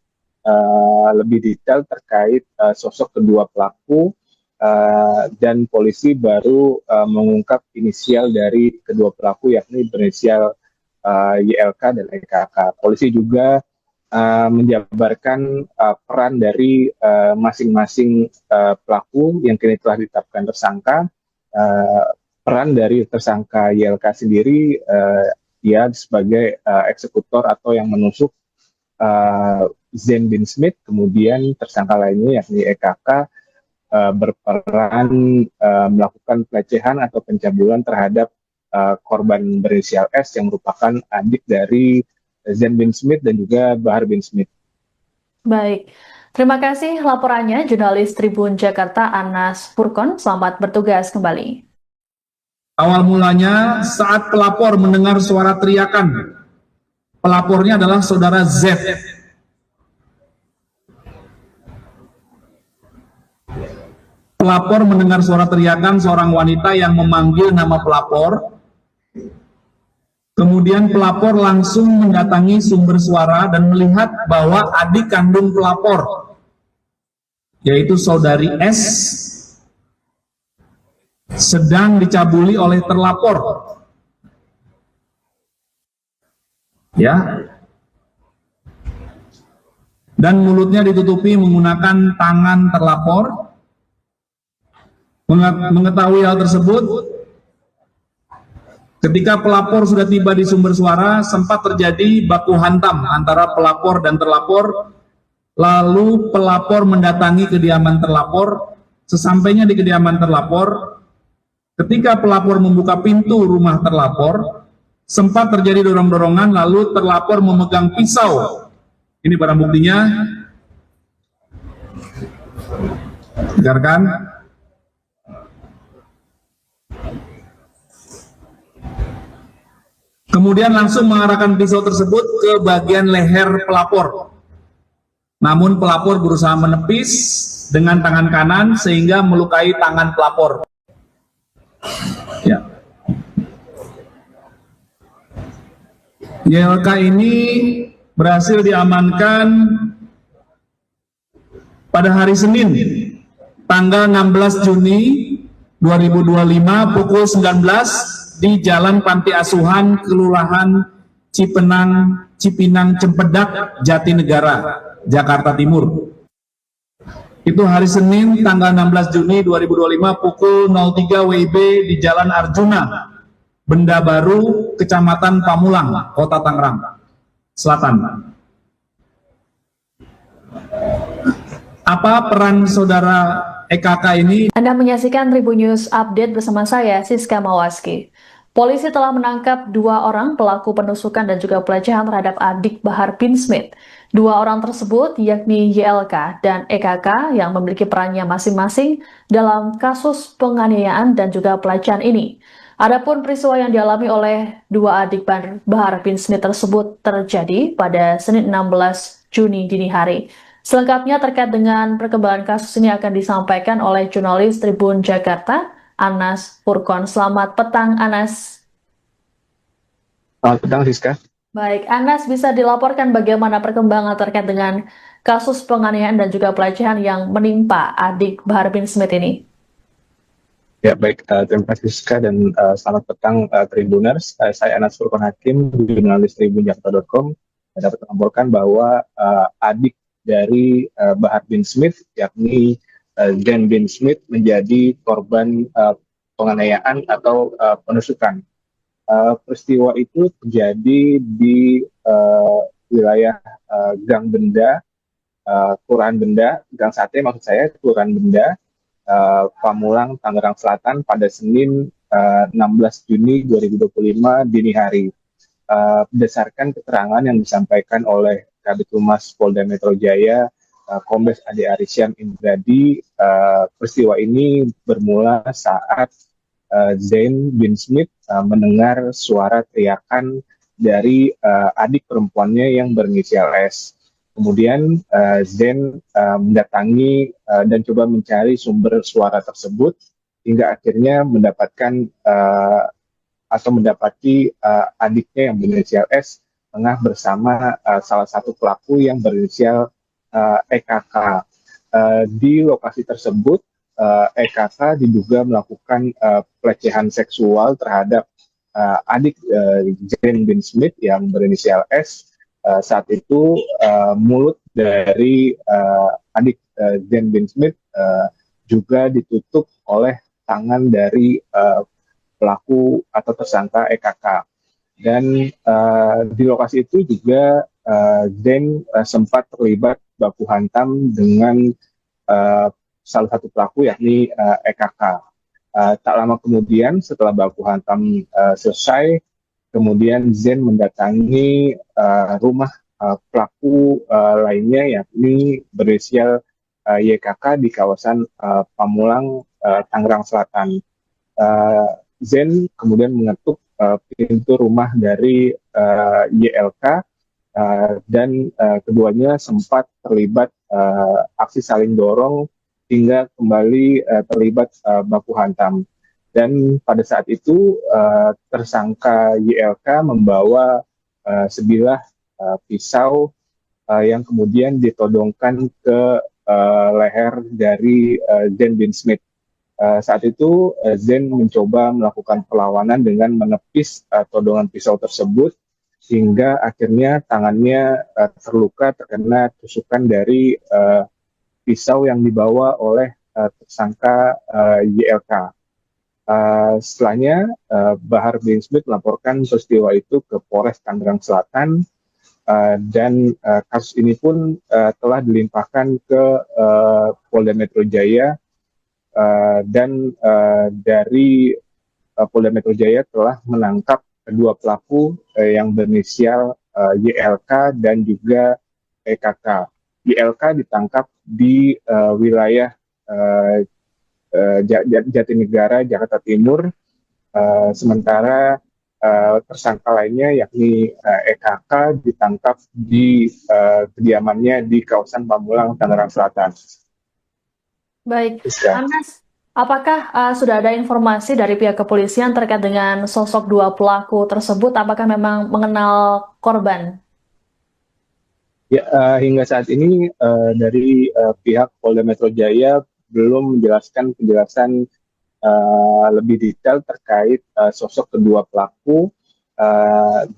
lebih detail terkait sosok kedua pelaku dan polisi baru mengungkap inisial dari kedua pelaku yakni berinisial YLK dan EKK. Polisi juga menjabarkan peran dari masing-masing pelaku yang kini telah ditetapkan tersangka. Peran dari tersangka YLK sendiri ia sebagai eksekutor atau yang menusuk Zen bin Smith, kemudian tersangka lainnya yakni EKK berperan melakukan pelecehan atau pencabulan terhadap korban berinisial S yang merupakan adik dari Zen bin Smith dan juga Bahar bin Smith. Baik, terima kasih laporannya jurnalis Tribun Jakarta Anas Furkon. Selamat bertugas kembali. Awal mulanya saat pelapor mendengar suara teriakan. Pelapornya adalah saudara Z. Pelapor mendengar suara teriakan seorang wanita yang memanggil nama pelapor. Kemudian pelapor langsung mendatangi sumber suara dan melihat bahwa adik kandung pelapor, yaitu saudari S, sedang dicabuli oleh terlapor. Ya. Dan mulutnya ditutupi menggunakan tangan terlapor. Mengetahui hal tersebut, ketika pelapor sudah tiba di sumber suara, sempat terjadi baku hantam antara pelapor dan terlapor. Lalu pelapor mendatangi kediaman terlapor. Sesampainya di kediaman terlapor, ketika pelapor membuka pintu rumah terlapor, sempat terjadi dorong-dorongan, lalu terlapor memegang pisau. Ini barang buktinya. Dengarkan. Kemudian langsung mengarahkan pisau tersebut ke bagian leher pelapor. Namun pelapor berusaha menepis dengan tangan kanan sehingga melukai tangan pelapor. Ya. YLK ini berhasil diamankan pada hari Senin, tanggal 16 Juni 2025 pukul 19 di Jalan Panti Asuhan, Kelurahan Cipinang Cempedak, Jatinegara, Jakarta Timur. Itu hari Senin tanggal 16 Juni 2025 pukul 03 WIB di Jalan Arjuna, Benda Baru, Kecamatan Pamulang, Kota Tangerang Selatan. Apa peran saudara EKK ini? Anda menyaksikan Tribun News Update bersama saya, Siska Mawaski. Polisi telah menangkap dua orang pelaku penusukan dan juga pelecehan terhadap adik Bahar bin Smith. Dua orang tersebut yakni YLK dan EKK yang memiliki perannya masing-masing dalam kasus penganiayaan dan juga pelecehan ini. Adapun peristiwa yang dialami oleh dua adik Bahar bin Smith tersebut terjadi pada Senin 16 Juni dini hari. Selengkapnya terkait dengan perkembangan kasus ini akan disampaikan oleh jurnalis Tribun Jakarta, Anas Purkon. Selamat petang, Anas. Selamat petang, Siska. Baik, Anas, bisa dilaporkan bagaimana perkembangan terkait dengan kasus penganiayaan dan juga pelecehan yang menimpa adik Bahar bin Smith ini? Ya, baik. Terima kasih, Siska, dan selamat petang, Tribuners. Saya Anas Furqan Hakim, jurnalis tribunjakarta.com. Saya dapat melaporkan bahwa adik dari Bahar bin Smith, yakni Zain bin Smith, menjadi korban penganiayaan atau penusukan. Peristiwa itu terjadi di wilayah Gang Benda, Kelurahan Benda, Gang Sate maksud saya, Kelurahan Benda, Pamulang, Tangerang Selatan pada Senin 16 Juni 2025 dini hari. Berdasarkan keterangan yang disampaikan oleh Kabid Humas Polda Metro Jaya, Kombes Ade Arisyan Indradi, peristiwa ini bermula saat Zain bin Smith mendengar suara teriakan dari adik perempuannya yang berinisial S. Kemudian Zain mendatangi dan coba mencari sumber suara tersebut hingga akhirnya mendapatkan atau mendapati adiknya yang berinisial S tengah bersama salah satu pelaku yang berinisial EKK. Di lokasi tersebut EKK diduga melakukan pelecehan seksual terhadap adik Zain bin Smith yang berinisial S. Saat itu mulut dari adik Zain bin Smith juga ditutup oleh tangan dari pelaku atau tersangka EKK. Dan di lokasi itu juga Zain sempat terlibat baku hantam dengan salah satu pelaku yakni EKK. Tak lama kemudian setelah baku hantam selesai, kemudian Zain mendatangi rumah pelaku lainnya yakni berinisial YKK di kawasan Pamulang, Tangerang Selatan. Zain kemudian mengetuk pintu rumah dari YLK dan keduanya sempat terlibat aksi saling dorong hingga kembali terlibat baku hantam. Dan pada saat itu tersangka YLK membawa sebilah pisau yang kemudian ditodongkan ke leher dari Zain bin Smith. Saat itu Zain mencoba melakukan perlawanan dengan menepis todongan pisau tersebut hingga akhirnya tangannya terluka terkena tusukan dari pisau yang dibawa oleh tersangka YLK. Setelahnya Bahar bin Smith melaporkan peristiwa itu ke Polres Tangerang Selatan dan kasus ini pun telah dilimpahkan ke Polda Metro Jaya dan dari Polda Metro Jaya telah menangkap kedua pelaku yang berinisial YLK dan juga EKK. YLK ditangkap di wilayah Jatinegara, Jakarta Timur, sementara tersangka lainnya yakni EKK ditangkap di kediamannya di kawasan Pamulang, Tangerang Selatan. Baik, Siska. Anas, apakah sudah ada informasi dari pihak kepolisian terkait dengan sosok dua pelaku tersebut? Apakah memang mengenal korban? Ya, hingga saat ini dari pihak Polda Metro Jaya belum menjelaskan penjelasan lebih detail terkait sosok kedua pelaku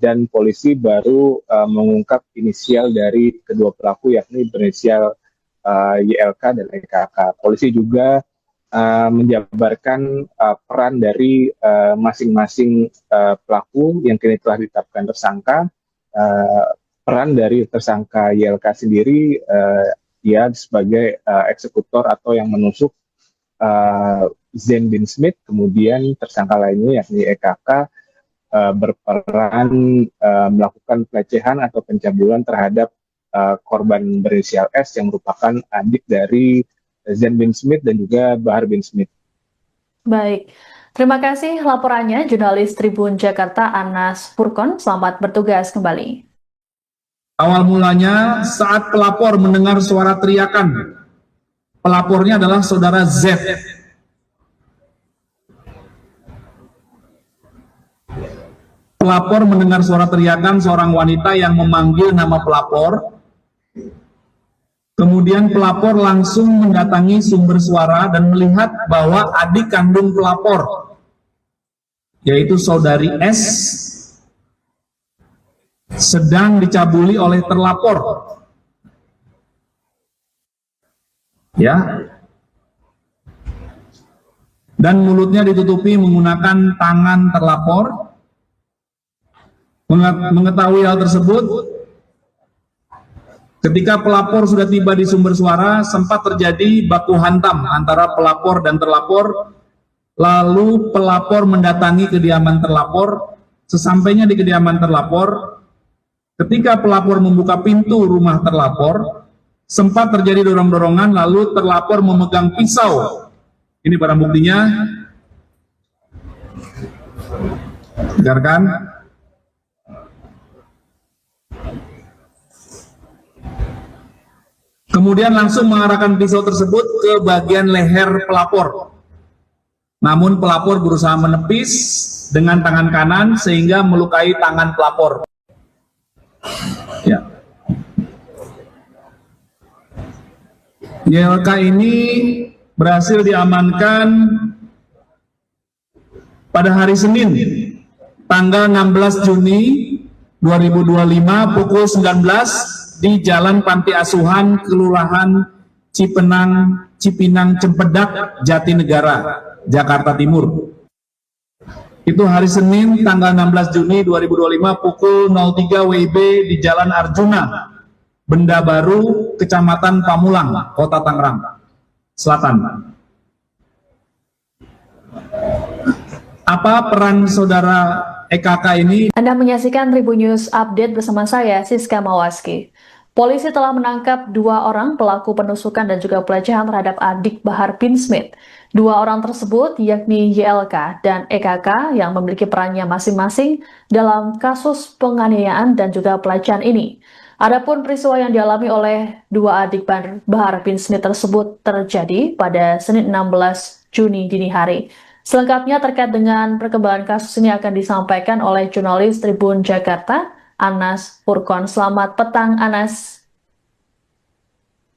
dan polisi baru mengungkap inisial dari kedua pelaku yakni berinisial YLK dan EKK. Polisi juga menjabarkan peran dari masing-masing pelaku yang kini telah ditetapkan tersangka. Peran dari tersangka YLK sendiri, dia sebagai eksekutor atau yang menusuk Zain bin Smith, kemudian tersangka lainnya yakni EKK berperan melakukan pelecehan atau pencabulan terhadap korban berinisial S yang merupakan adik dari Zain bin Smith dan juga Bahar bin Smith. Baik, terima kasih laporannya jurnalis Tribun Jakarta Anas Purkon. Selamat bertugas kembali. Awal mulanya saat pelapor mendengar suara teriakan. Pelapornya adalah saudara Z. Pelapor mendengar suara teriakan seorang wanita yang memanggil nama pelapor. Kemudian pelapor langsung mendatangi sumber suara dan melihat bahwa adik kandung pelapor, yaitu saudari S, sedang dicabuli oleh terlapor. Ya. Dan mulutnya ditutupi menggunakan tangan terlapor. Mengetahui hal tersebut, ketika pelapor sudah tiba di sumber suara, sempat terjadi baku hantam antara pelapor dan terlapor. Lalu pelapor mendatangi kediaman terlapor. Sesampainya di kediaman terlapor, ketika pelapor membuka pintu rumah terlapor, sempat terjadi dorong-dorongan, lalu terlapor memegang pisau. Ini barang buktinya. Dengarkan. Kemudian langsung mengarahkan pisau tersebut ke bagian leher pelapor. Namun pelapor berusaha menepis dengan tangan kanan sehingga melukai tangan pelapor. Ya. YLK ini berhasil diamankan pada hari Senin, tanggal 16 Juni 2025 pukul 19 di Jalan Panti Asuhan, Kelurahan Cipinang Cempedak, Jatinegara, Jakarta Timur. Itu hari Senin tanggal 16 Juni 2025 pukul 03 WIB di Jalan Arjuna, Benda Baru, Kecamatan Pamulang, Kota Tangerang Selatan. Apa peran saudara EKK ini? Anda menyaksikan Tribun News Update bersama saya, Siska Mawaski. Polisi telah menangkap 2 orang pelaku penusukan dan juga pelecehan terhadap adik Bahar bin Smith. 2 orang tersebut yakni YLK dan EKK yang memiliki perannya masing-masing dalam kasus penganiayaan dan juga pelecehan ini. Adapun peristiwa yang dialami oleh 2 adik Bahar bin Smith tersebut terjadi pada Senin 16 Juni dini hari. Selengkapnya terkait dengan perkembangan kasus ini akan disampaikan oleh jurnalis Tribun Jakarta, Anas Furkon. Selamat petang, Anas.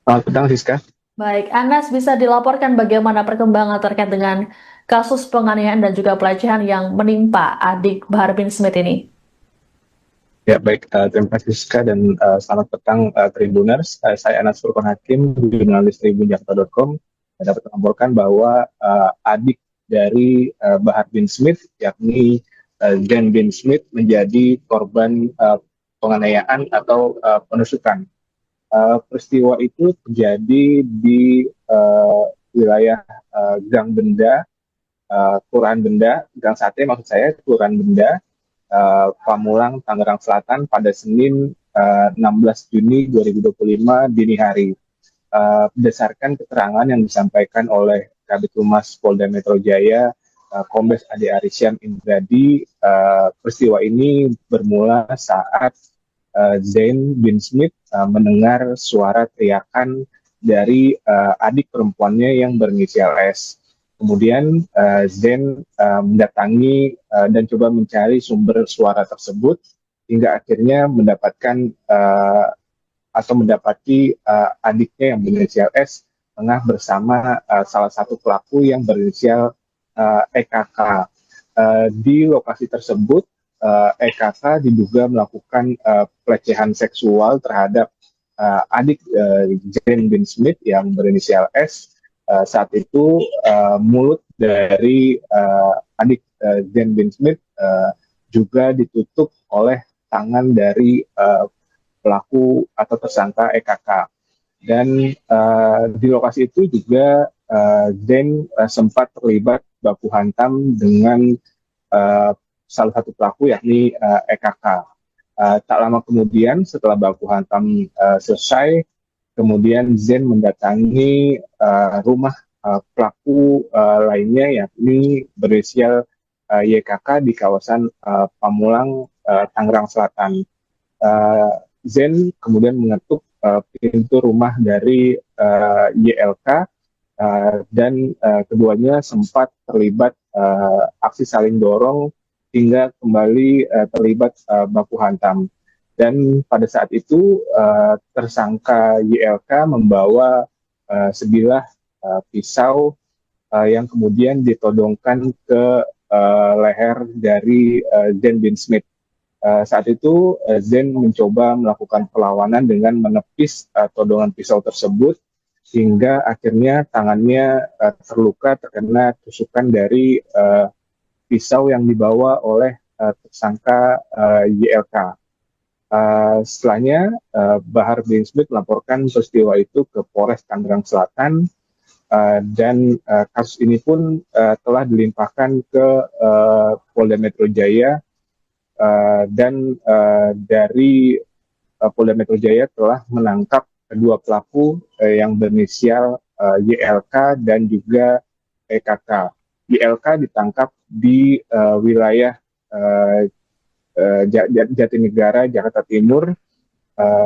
Selamat petang, Siska. Baik, Anas, bisa dilaporkan bagaimana perkembangan terkait dengan kasus penganiayaan dan juga pelecehan yang menimpa adik Bahar bin Smith ini? Ya, baik. Terima kasih, Siska, dan selamat petang, Tribuners. Saya Anas Furkon Hakim, jurnalis tribunjakarta.com. Saya dapat melaporkan bahwa adik dari Bahar bin Smith, yakni Zen bin Smith, menjadi korban penganiayaan atau penusukan. Peristiwa itu terjadi di wilayah Gang Benda, Kelurahan Benda, Gang Sate maksud saya, Kelurahan Benda, Pamulang, Tangerang Selatan pada Senin 16 Juni 2025 dini hari. Berdasarkan keterangan yang disampaikan oleh Kabid Humas Polda Metro Jaya, Kombes Ade Arisyan Indradi, peristiwa ini bermula saat Zen bin Smith mendengar suara teriakan dari adik perempuannya yang berinisial S. Kemudian Zen mendatangi dan coba mencari sumber suara tersebut hingga akhirnya mendapatkan atau mendapati adiknya yang berinisial S tengah bersama salah satu pelaku yang berinisial EKK. Di lokasi tersebut, EKK diduga melakukan pelecehan seksual terhadap adik Zen bin Smith yang berinisial S. Saat itu mulut dari adik Zen bin Smith juga ditutup oleh tangan dari pelaku atau tersangka EKK. Dan di lokasi itu juga Zen sempat terlibat baku hantam dengan salah satu pelaku yakni EKK. Tak lama kemudian setelah baku hantam selesai, kemudian Zen mendatangi rumah pelaku lainnya yakni berinisial YKK di kawasan Pamulang, Tangerang Selatan. Zen kemudian mengetuk pintu rumah dari YLK dan keduanya sempat terlibat aksi saling dorong hingga kembali terlibat baku hantam. Dan pada saat itu tersangka YLK membawa sebilah pisau yang kemudian ditodongkan ke leher dari Zen bin Smith. Saat itu Zen mencoba melakukan perlawanan dengan menepis todongan pisau tersebut hingga akhirnya tangannya terluka terkena tusukan dari pisau yang dibawa oleh tersangka YLK. Setelahnya Bahar bin Smith melaporkan peristiwa itu ke Polres Tangerang Selatan dan kasus ini pun telah dilimpahkan ke Polda Metro Jaya dan dari Polda Metro Jaya telah menangkap kedua pelaku yang berinisial YLK dan juga EKK. YLK ditangkap di wilayah Jatinegara, Jakarta Timur,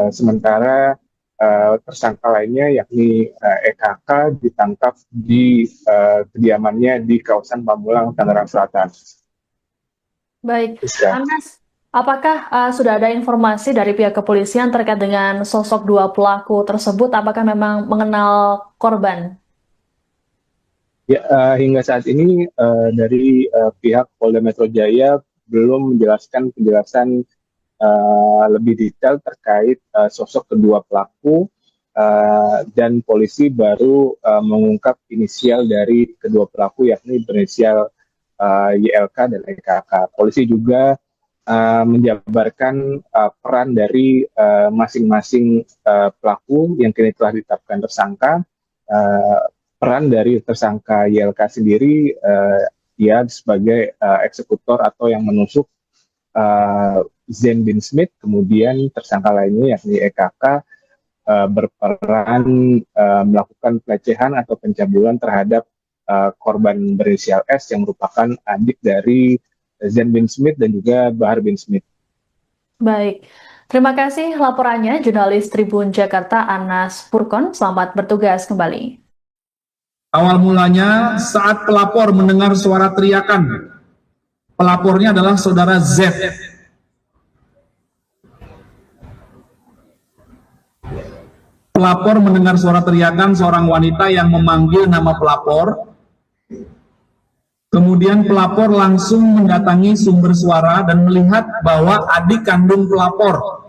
sementara tersangka lainnya yakni EKK ditangkap di kediamannya di kawasan Pamulang, Tangerang Selatan. Baik, Anas, apakah sudah ada informasi dari pihak kepolisian terkait dengan sosok dua pelaku tersebut? Apakah memang mengenal korban? Ya, hingga saat ini dari pihak Polda Metro Jaya belum menjelaskan penjelasan lebih detail terkait sosok kedua pelaku dan polisi baru mengungkap inisial dari kedua pelaku yakni berinisial YLK dan EKK. Polisi juga menjabarkan peran dari masing-masing pelaku yang kini telah ditetapkan tersangka. Peran dari tersangka YLK sendiri ia sebagai eksekutor atau yang menusuk Zen bin Smith, kemudian tersangka lainnya yakni EKK berperan melakukan pelecehan atau pencabulan terhadap korban berinisial S yang merupakan adik dari Zen bin Smith dan juga Bahar bin Smith. Baik, terima kasih laporannya jurnalis Tribun Jakarta Anas Purkon. Selamat bertugas kembali. Awal mulanya saat pelapor mendengar suara teriakan. Pelapornya adalah saudara Z. Pelapor mendengar suara teriakan seorang wanita yang memanggil nama pelapor. Kemudian pelapor langsung mendatangi sumber suara dan melihat bahwa adik kandung pelapor,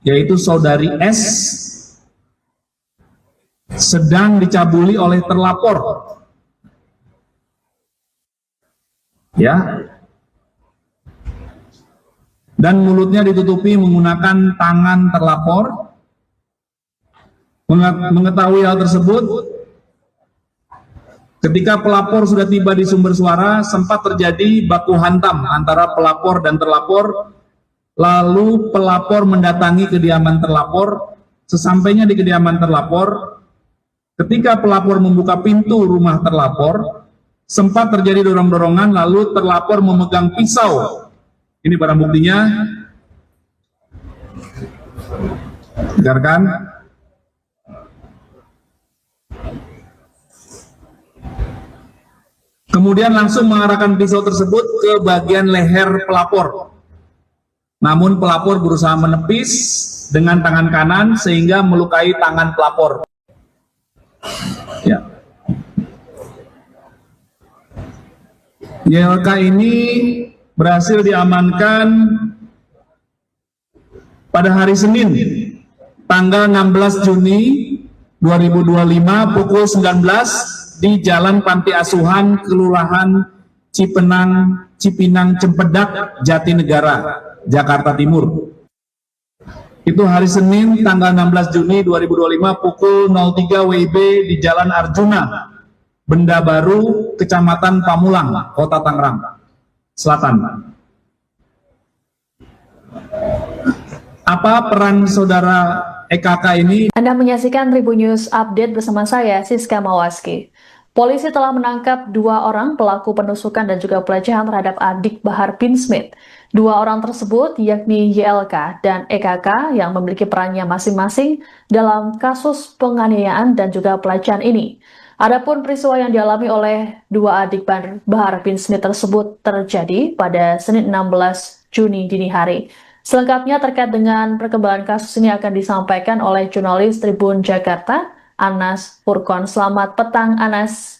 yaitu saudari S, sedang dicabuli oleh terlapor. Ya. Dan mulutnya ditutupi menggunakan tangan terlapor. Mengetahui hal tersebut, ketika pelapor sudah tiba di sumber suara, sempat terjadi baku hantam antara pelapor dan terlapor. Lalu pelapor mendatangi kediaman terlapor. Sesampainya di kediaman terlapor, ketika pelapor membuka pintu rumah terlapor, sempat terjadi dorong-dorongan, lalu terlapor memegang pisau. Ini barang buktinya. Dengarkan. Kemudian langsung mengarahkan pisau tersebut ke bagian leher pelapor. Namun pelapor berusaha menepis dengan tangan kanan sehingga melukai tangan pelapor. Ya. YLK ini berhasil diamankan pada hari Senin, tanggal 16 Juni 2025 pukul 19 di Jalan Panti Asuhan, Kelurahan Cipinang Cempedak, Jatinegara, Jakarta Timur. Itu hari Senin tanggal 16 Juni 2025 pukul 03 WIB di Jalan Arjuna, Benda Baru, Kecamatan Pamulang, Kota Tangerang Selatan. Apa peran saudara EKK ini? Anda menyaksikan Tribun News Update bersama saya, Siska Mawaski. Polisi telah menangkap 2 orang pelaku penusukan dan juga pelecehan terhadap adik Bahar bin Smith. Dua orang tersebut yakni YLK dan EKK yang memiliki perannya masing-masing dalam kasus penganiayaan dan juga pelecehan ini. Adapun peristiwa yang dialami oleh dua adik Bahar bin Smith tersebut terjadi pada Senin 16 Juni dini hari. Selengkapnya terkait dengan perkembangan kasus ini akan disampaikan oleh jurnalis Tribun Jakarta, Anas Furkon. Selamat petang, Anas.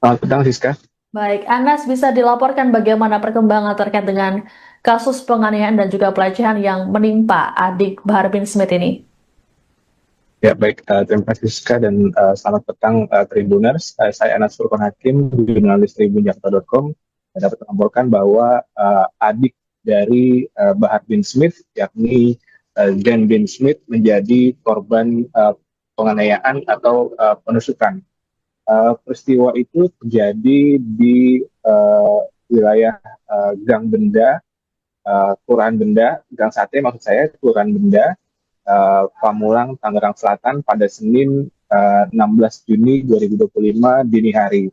Selamat petang, Siska. Baik, Anas, bisa dilaporkan bagaimana perkembangan terkait dengan kasus penganiayaan dan juga pelecehan yang menimpa adik Bahar bin Smith ini? Ya, baik. Terima kasih, Siska, dan selamat petang, Tribuners. Saya Anas Furkon Hakim, jurnalis tribunjakarta.com. Saya dapat melaporkan bahwa adik dari Bahar bin Smith, yakni Zain bin Smith, menjadi korban penganiayaan atau penusukan. Peristiwa itu terjadi di wilayah Gang Benda, Kelurahan Benda, Gang Sate maksud saya, Kelurahan Benda, Pamulang, Tangerang Selatan pada Senin 16 Juni 2025 dini hari.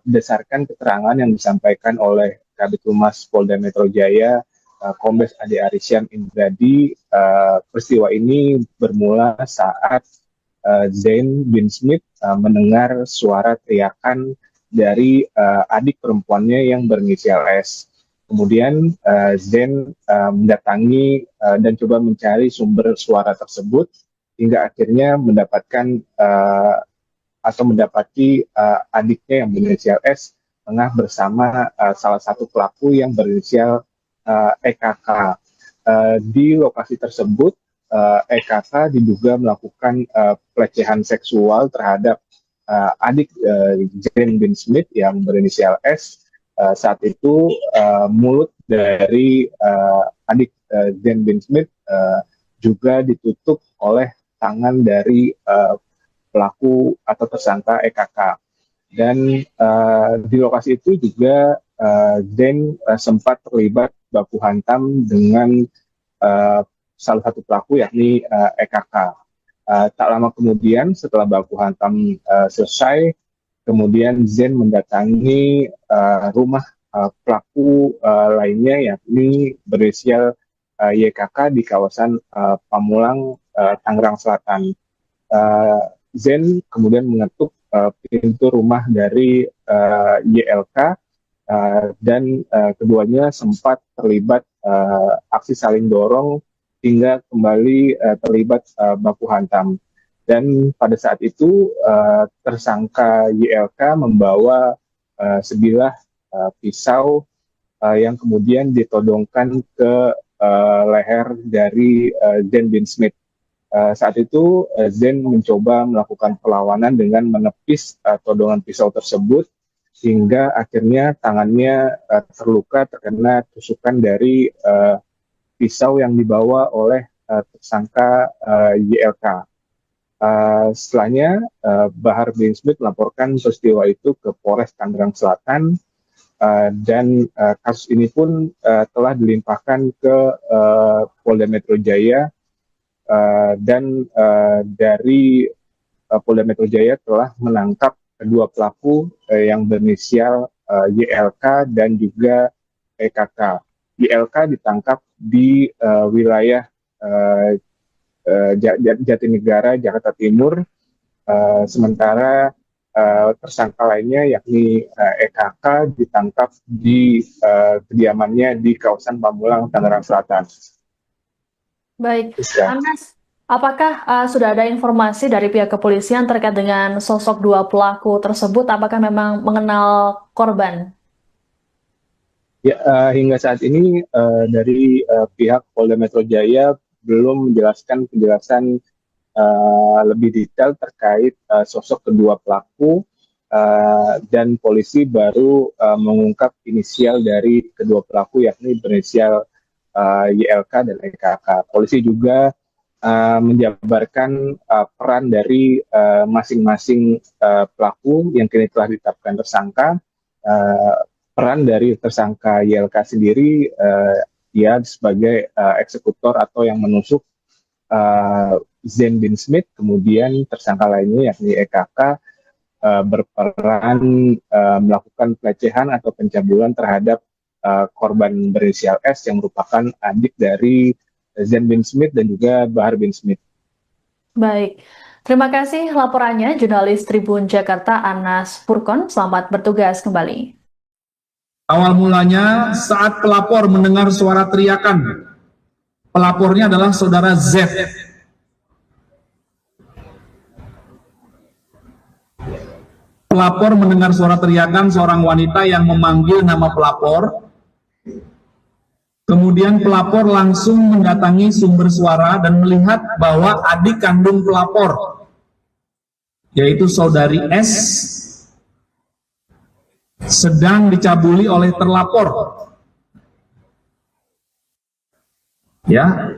Berdasarkan keterangan yang disampaikan oleh Kabid Humas Polda Metro Jaya, Kombes Ade Arisyan Indradi, peristiwa ini bermula saat Zain bin Smith mendengar suara teriakan dari adik perempuannya yang berinisial S. Kemudian Zain mendatangi dan coba mencari sumber suara tersebut hingga akhirnya mendapatkan atau mendapati adiknya yang berinisial S tengah bersama salah satu pelaku yang berinisial EKK. Di lokasi tersebut EKK diduga melakukan pelecehan seksual terhadap adik Zain bin Smith yang berinisial S. Saat itu mulut dari adik Zain bin Smith juga ditutup oleh tangan dari pelaku atau tersangka EKK. Dan di lokasi itu juga Zain sempat terlibat baku hantam dengan salah satu pelaku yakni EKK. Tak lama kemudian setelah baku hantam selesai, kemudian Zain mendatangi rumah pelaku lainnya yakni berinisial YKK di kawasan Pamulang, Tangerang Selatan. Zain kemudian mengetuk pintu rumah dari YLK dan keduanya sempat terlibat aksi saling dorong hingga kembali terlibat baku hantam. Dan pada saat itu tersangka YLK membawa sebilah pisau yang kemudian ditodongkan ke leher dari Zain bin Smith. Saat itu Zain mencoba melakukan perlawanan dengan menepis todongan pisau tersebut hingga akhirnya tangannya terluka terkena tusukan dari pisau yang dibawa oleh tersangka YLK. Setelahnya Bahar bin Smith melaporkan peristiwa itu ke Polres Tangerang Selatan dan kasus ini pun telah dilimpahkan ke Polda Metro Jaya dan dari Polda Metro Jaya telah menangkap kedua pelaku yang berinisial YLK dan juga EKK. YLK ditangkap di wilayah Jatinegara, Jakarta Timur, sementara tersangka lainnya yakni EKK ditangkap di kediamannya di kawasan Pamulang, Tangerang Selatan. Baik, Anas, apakah sudah ada informasi dari pihak kepolisian terkait dengan sosok dua pelaku tersebut? Apakah memang mengenal korban? Ya, hingga saat ini dari pihak Polda Metro Jaya belum menjelaskan penjelasan lebih detail terkait sosok kedua pelaku dan polisi baru mengungkap inisial dari kedua pelaku yakni berinisial YLK dan EKK. Polisi juga menjabarkan peran dari masing-masing pelaku yang kini telah ditetapkan tersangka. Peran dari tersangka YLK sendiri, ia sebagai eksekutor atau yang menusuk Zain bin Smith, kemudian tersangka lainnya yakni EKK berperan melakukan pelecehan atau pencabulan terhadap korban berinisial S yang merupakan adik dari Zain bin Smith dan juga Bahar bin Smith. Baik, terima kasih laporannya jurnalis Tribun Jakarta Anas Purkon. Selamat bertugas kembali. Awal mulanya saat pelapor mendengar suara teriakan, pelapornya adalah saudara Z. Pelapor mendengar suara teriakan seorang wanita yang memanggil nama pelapor. Kemudian pelapor langsung mendatangi sumber suara dan melihat bahwa adik kandung pelapor, yaitu saudari S, sedang dicabuli oleh terlapor. Ya.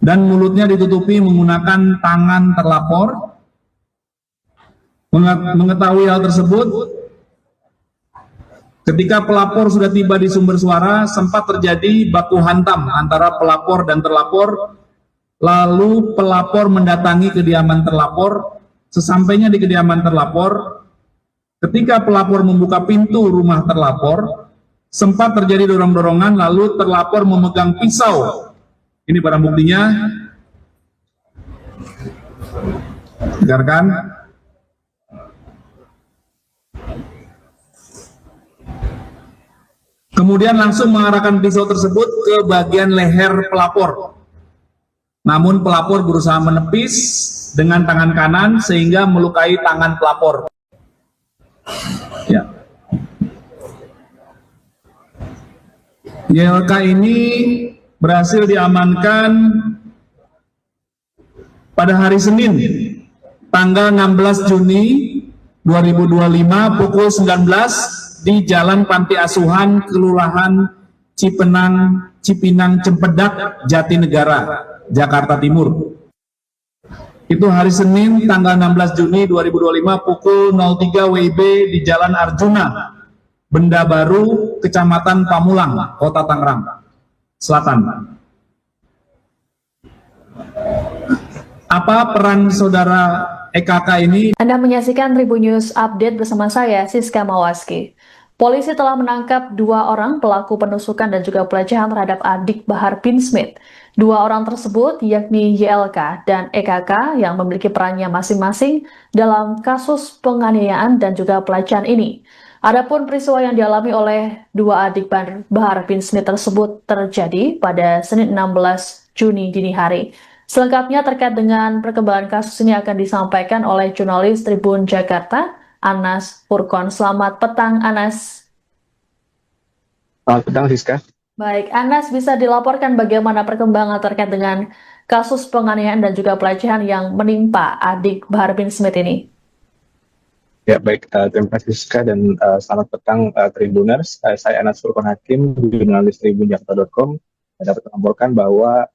Dan mulutnya ditutupi menggunakan tangan terlapor. Mengetahui hal tersebut, ketika pelapor sudah tiba di sumber suara, sempat terjadi baku hantam antara pelapor dan terlapor. Lalu pelapor mendatangi kediaman terlapor. Sesampainya di kediaman terlapor, ketika pelapor membuka pintu rumah terlapor, sempat terjadi dorong-dorongan, lalu terlapor memegang pisau. Ini barang buktinya. Dengarkan. Kemudian langsung mengarahkan pisau tersebut ke bagian leher pelapor. Namun pelapor berusaha menepis dengan tangan kanan sehingga melukai tangan pelapor. Ya. YLK ini berhasil diamankan pada hari Senin, tanggal 16 Juni 2025 pukul 19 di Jalan Panti Asuhan, Kelurahan Cipinang Cempedak, Jatinegara, Jakarta Timur. Itu hari Senin tanggal 16 Juni 2025 pukul 03 WIB di Jalan Arjuna, Benda Baru, Kecamatan Pamulang, Kota Tangerang Selatan. Apa peran saudara EKK ini? Anda menyaksikan Tribun News Update bersama saya, Siska Mawaski. Polisi telah menangkap 2 orang pelaku penusukan dan juga pelecehan terhadap adik Bahar bin Smith. 2 orang tersebut yakni YLK dan EKK yang memiliki perannya masing-masing dalam kasus penganiayaan dan juga pelecehan ini. Adapun peristiwa yang dialami oleh 2 adik Bahar bin Smith tersebut terjadi pada Senin 16 Juni dini hari. Selengkapnya terkait dengan perkembangan kasus ini akan disampaikan oleh jurnalis Tribun Jakarta, Anas Purkon. Selamat petang, Anas. Selamat petang, Siska. Baik, Anas, bisa dilaporkan bagaimana perkembangan terkait dengan kasus penganiayaan dan juga pelecehan yang menimpa adik Bahar bin Smith ini? Ya, baik. Terima kasih, Siska, dan selamat petang, Tribuners. Saya Anas Purkon Hakim, jurnalis tribunjakarta.com. Saya dapat melaporkan bahwa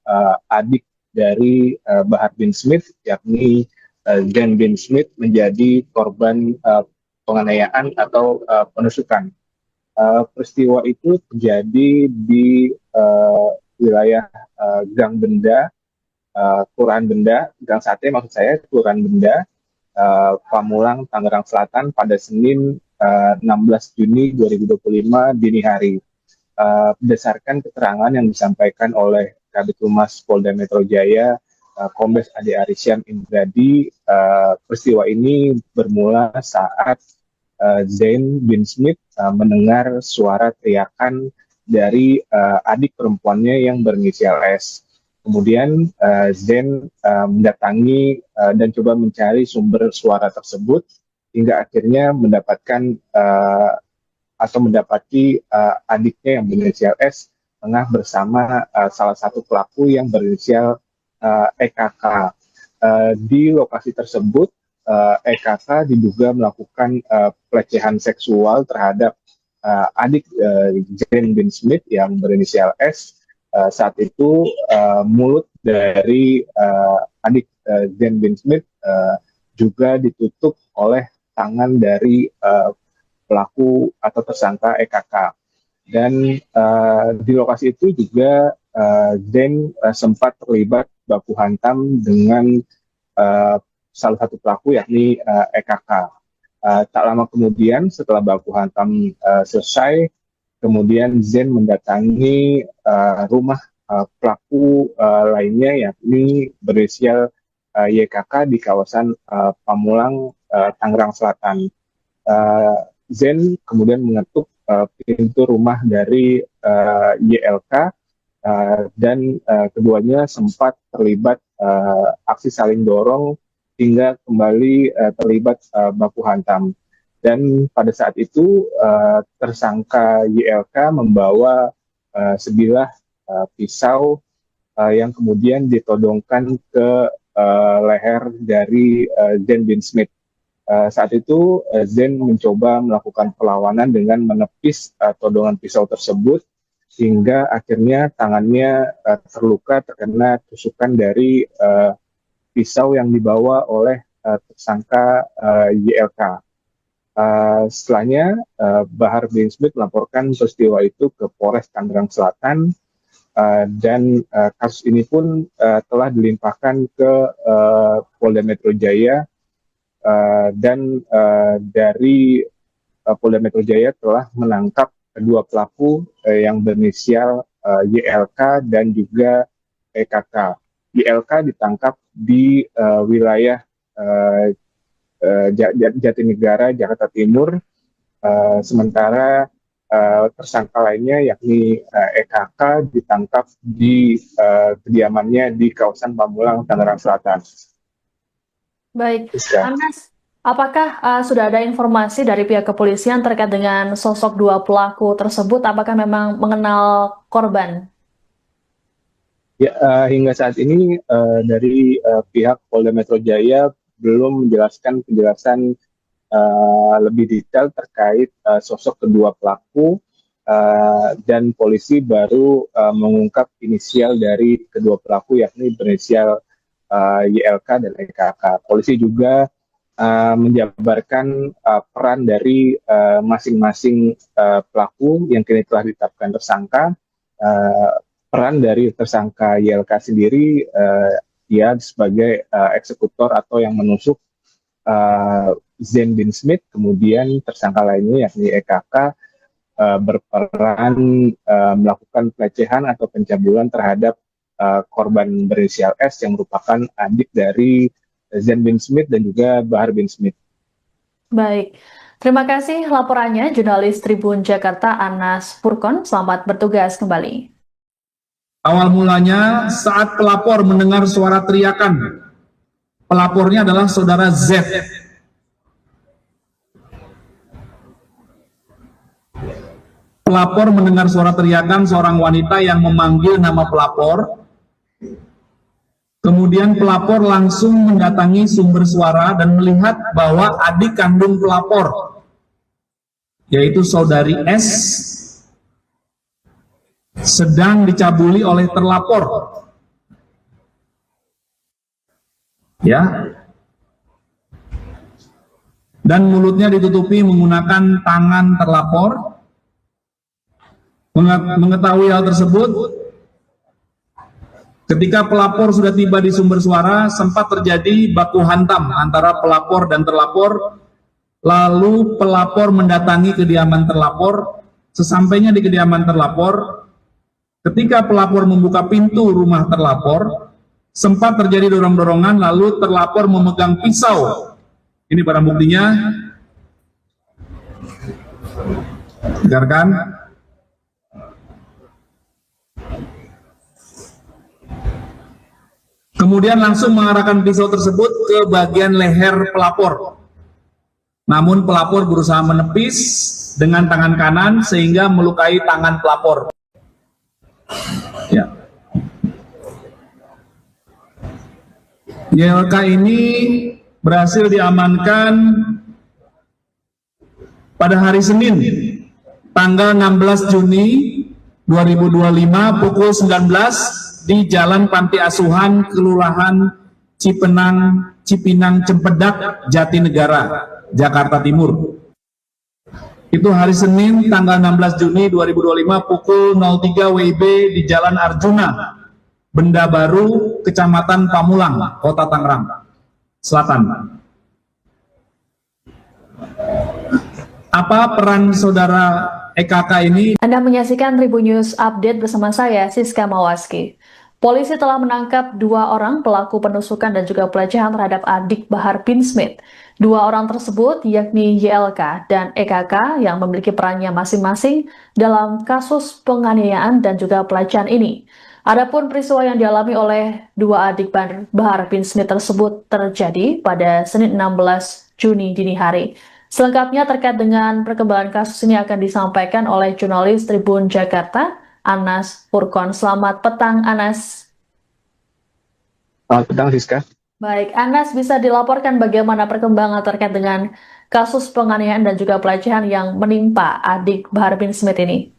adik dari Bahar bin Smith, yakni Zain bin Smith, menjadi korban penganiayaan atau penusukan. Peristiwa itu terjadi di wilayah Gang Benda, Kelurahan Benda, Gang Sate maksud saya, Kelurahan Benda, Pamulang, Tangerang Selatan pada Senin 16 Juni 2025 dini hari. Berdasarkan keterangan yang disampaikan oleh Kabid Humas Polda Metro Jaya, Kombes Ade Arisyan Indradi, peristiwa ini bermula saat Zain bin Smith mendengar suara teriakan dari adik perempuannya yang berinisial S. Kemudian Zain mendatangi dan coba mencari sumber suara tersebut hingga akhirnya mendapatkan atau mendapati adiknya yang berinisial S tengah bersama salah satu pelaku yang berinisial EKK. Di lokasi tersebut, EKK diduga melakukan pelecehan seksual terhadap adik Zain bin Smith yang berinisial S. Saat itu mulut dari adik Zain bin Smith juga ditutup oleh tangan dari pelaku atau tersangka EKK. Dan di lokasi itu juga Zain sempat terlibat baku hantam dengan salah satu pelaku yakni EKK. Tak lama kemudian setelah baku hantam selesai, kemudian Zen mendatangi rumah pelaku lainnya, yakni berinisial YKK di kawasan Pamulang, Tangerang Selatan. Zen kemudian mengetuk pintu rumah dari YLK dan keduanya sempat terlibat aksi saling dorong hingga kembali terlibat baku hantam. Dan pada saat itu tersangka YLK membawa sebilah pisau yang kemudian ditodongkan ke leher dari Zen bin Smith. Saat itu Zen mencoba melakukan perlawanan dengan menepis todongan pisau tersebut hingga akhirnya tangannya terluka terkena tusukan dari pisau yang dibawa oleh tersangka YLK. Setelahnya Bahar bin Smith melaporkan peristiwa itu ke Polres Tangerang Selatan dan kasus ini pun telah dilimpahkan ke Polda Metro Jaya dan dari Polda Metro Jaya telah menangkap kedua pelaku yang berinisial YLK dan juga EKK. YLK ditangkap di wilayah Jatinegara, Jakarta Timur, sementara tersangka lainnya yakni EKK ditangkap di kediamannya di kawasan Pamulang, Tangerang Selatan. Baik, Anas, apakah sudah ada informasi dari pihak kepolisian terkait dengan sosok dua pelaku tersebut? Apakah memang mengenal korban? Ya, hingga saat ini dari pihak Polda Metro Jaya belum menjelaskan penjelasan lebih detail terkait sosok kedua pelaku dan polisi baru mengungkap inisial dari kedua pelaku yakni berinisial YLK dan EKK. Polisi juga menjabarkan peran dari masing-masing pelaku yang kini telah ditetapkan tersangka. Peran dari tersangka YLK sendiri, dia sebagai eksekutor atau yang menusuk Zen bin Smith, kemudian tersangka lainnya yakni EKK berperan melakukan pelecehan atau pencabulan terhadap korban berinisial S yang merupakan adik dari Zen bin Smith dan juga Bahar bin Smith. Baik, terima kasih laporannya jurnalis Tribun Jakarta Anas Furkon. Selamat bertugas kembali. Awal mulanya saat pelapor mendengar suara teriakan. Pelapornya adalah saudara Z. Pelapor mendengar suara teriakan seorang wanita yang memanggil nama pelapor. Kemudian pelapor langsung mendatangi sumber suara dan melihat bahwa adik kandung pelapor, yaitu saudari S, sedang dicabuli oleh terlapor. Ya. Dan mulutnya ditutupi menggunakan tangan terlapor. Mengetahui hal tersebut, ketika pelapor sudah tiba di sumber suara, sempat terjadi baku hantam antara pelapor dan terlapor. Lalu pelapor mendatangi kediaman terlapor. Sesampainya di kediaman terlapor, ketika pelapor membuka pintu rumah terlapor, sempat terjadi dorong-dorongan, lalu terlapor memegang pisau. Ini barang buktinya. Dengarkan. Kemudian langsung mengarahkan pisau tersebut ke bagian leher pelapor. Namun pelapor berusaha menepis dengan tangan kanan sehingga melukai tangan pelapor. Ya. YLK ini berhasil diamankan pada hari Senin, tanggal 16 Juni 2025 pukul 19 di Jalan Panti Asuhan, Kelurahan Cipinang Cempedak, Jatinegara, Jakarta Timur. Itu hari Senin tanggal 16 Juni 2025 pukul 03 WIB di Jalan Arjuna, Benda Baru, Kecamatan Pamulang, Kota Tangerang Selatan. Apa peran saudara EKK ini? Anda menyaksikan Tribun News Update bersama saya, Siska Mawaski. Polisi telah menangkap 2 orang pelaku penusukan dan juga pelecehan terhadap adik Bahar bin Smith. 2 orang tersebut yakni YLK dan EKK yang memiliki perannya masing-masing dalam kasus penganiayaan dan juga pelecehan ini. Adapun peristiwa yang dialami oleh 2 adik Bahar bin Smith tersebut terjadi pada Senin 16 Juni dini hari. Selengkapnya terkait dengan perkembangan kasus ini akan disampaikan oleh jurnalis Tribun Jakarta, Anas Furkon. Selamat petang, Anas. Selamat petang, Siska. Baik, Anas, bisa dilaporkan bagaimana perkembangan terkait dengan kasus penganiayaan dan juga pelecehan yang menimpa adik Bahar bin Smith ini?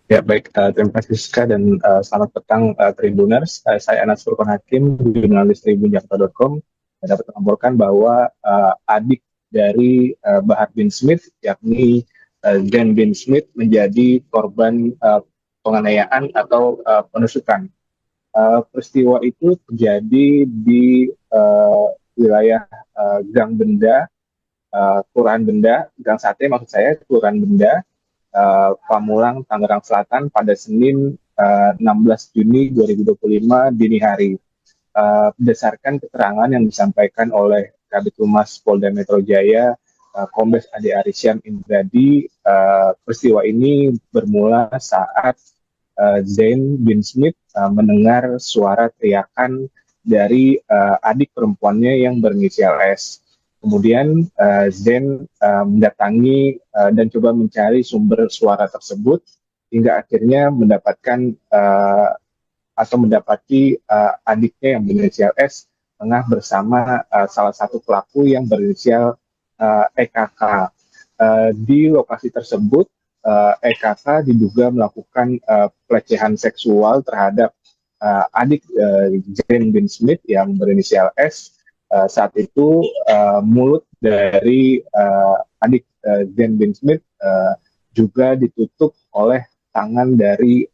Ya, baik. Terima kasih, Siska, dan selamat petang, Tribuners. Saya Anas Furkon Hakim, jurnalis tribunjakarta.com, dan dapat melaporkan bahwa adik dari Bahar bin Smith, yakni Zain bin Smith, menjadi korban penganiayaan atau penusukan. Peristiwa itu terjadi di wilayah Gang Benda, Kelurahan Benda, Gang Sate maksud saya, Kelurahan Benda, Pamulang, Tangerang Selatan pada Senin 16 Juni 2025 dini hari. Berdasarkan keterangan yang disampaikan oleh Kabid Humas Polda Metro Jaya, Kombes Ade Arisyan Indradi, peristiwa ini bermula saat Zain bin Smith mendengar suara teriakan dari adik perempuannya yang berinisial S. Kemudian Zain mendatangi dan coba mencari sumber suara tersebut hingga akhirnya mendapatkan atau mendapati adiknya yang berinisial S tengah bersama salah satu pelaku yang berinisial EKK. Di lokasi tersebut, EKK diduga melakukan pelecehan seksual terhadap adik Zain bin Smith yang berinisial S. Saat itu mulut dari adik Zain bin Smith juga ditutup oleh tangan dari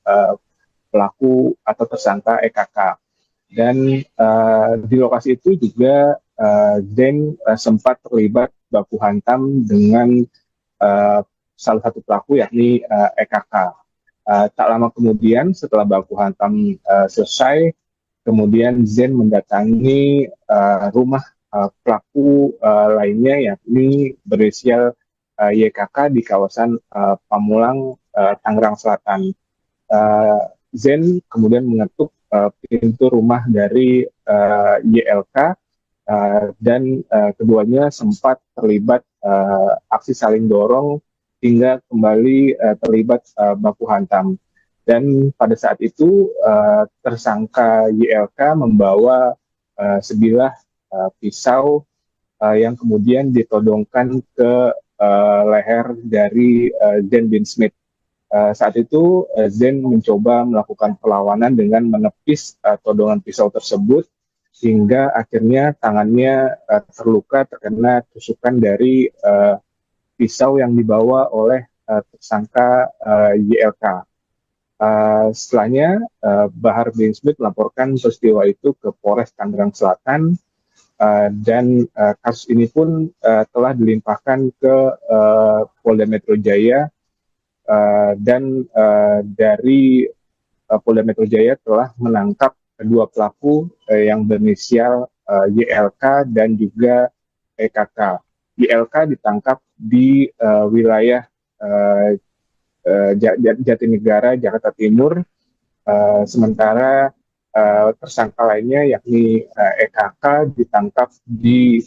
pelaku atau tersangka EKK. Dan di lokasi itu juga Zain sempat terlibat baku hantam dengan salah satu pelaku yakni EKK. Tak lama kemudian setelah baku hantam selesai, kemudian Zain mendatangi rumah pelaku lainnya yakni berinisial YKK di kawasan Pamulang, Tangerang Selatan. Zain kemudian mengetuk pintu rumah dari YLK dan keduanya sempat terlibat aksi saling dorong hingga kembali terlibat baku hantam. Dan pada saat itu tersangka YLK membawa sebilah pisau yang kemudian ditodongkan ke leher dari Zain bin Smith. Saat itu Zain mencoba melakukan perlawanan dengan menepis todongan pisau tersebut hingga akhirnya tangannya terluka terkena tusukan dari pisau yang dibawa oleh tersangka YLK. Setelahnya Bahar bin Smith melaporkan peristiwa itu ke Polres Tangerang Selatan dan kasus ini pun telah dilimpahkan ke Polda Metro Jaya. Dan dari Polda Metro Jaya telah menangkap kedua pelaku yang berinisial YLK dan juga EKK. YLK ditangkap di wilayah Jatinegara, Jakarta Timur, sementara tersangka lainnya yakni EKK ditangkap di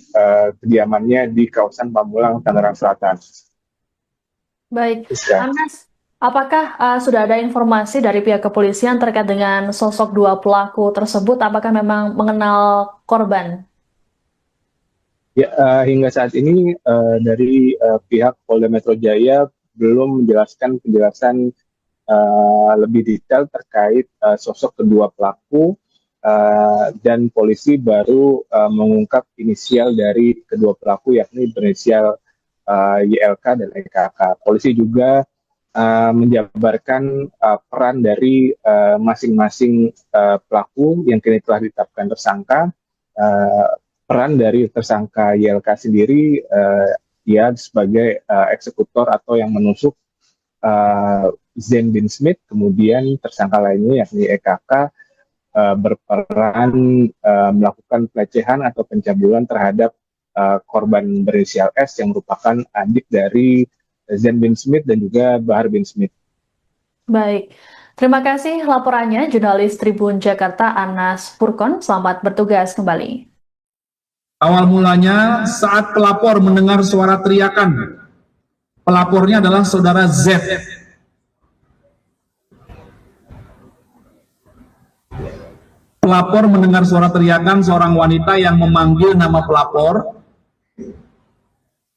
kediamannya di kawasan Pamulang, Tangerang Selatan. Baik, Anas, apakah sudah ada informasi dari pihak kepolisian terkait dengan sosok 2 pelaku tersebut? Apakah memang mengenal korban? Ya, hingga saat ini dari pihak Polda Metro Jaya belum menjelaskan penjelasan lebih detail terkait sosok kedua pelaku dan polisi baru mengungkap inisial dari kedua pelaku yakni berinisial YLK dan EKK. Polisi juga menjabarkan peran dari masing-masing pelaku yang kini telah ditetapkan tersangka. Peran dari tersangka YLK sendiri ia sebagai eksekutor atau yang menusuk Zain bin Smith. Kemudian tersangka lainnya yakni EKK berperan melakukan pelecehan atau pencabulan terhadap korban berinisial S yang merupakan adik dari Zain bin Smith dan juga Bahar bin Smith. Baik, terima kasih laporannya jurnalis Tribun Jakarta Anas Purkon. Selamat bertugas kembali. Awal mulanya saat pelapor mendengar suara teriakan. Pelapornya adalah saudara Z. Pelapor mendengar suara teriakan seorang wanita yang memanggil nama pelapor.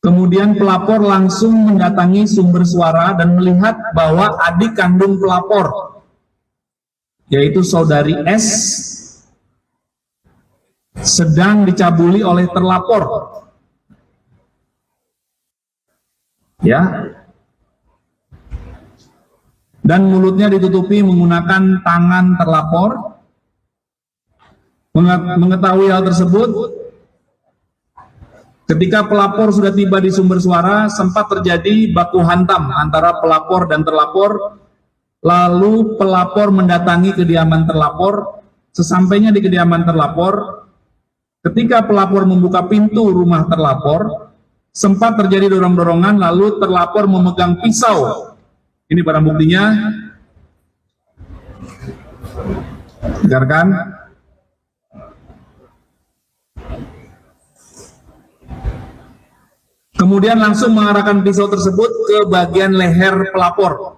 Kemudian pelapor langsung mendatangi sumber suara dan melihat bahwa adik kandung pelapor, yaitu saudari S, sedang dicabuli oleh terlapor. Ya. Dan mulutnya ditutupi menggunakan tangan terlapor. Mengetahui hal tersebut, ketika pelapor sudah tiba di sumber suara, sempat terjadi baku hantam antara pelapor dan terlapor. Lalu pelapor mendatangi kediaman terlapor. Sesampainya di kediaman terlapor, ketika pelapor membuka pintu rumah terlapor, sempat terjadi dorong-dorongan, lalu terlapor memegang pisau. Ini barang buktinya. Dengarkan. Kemudian langsung mengarahkan pisau tersebut ke bagian leher pelapor.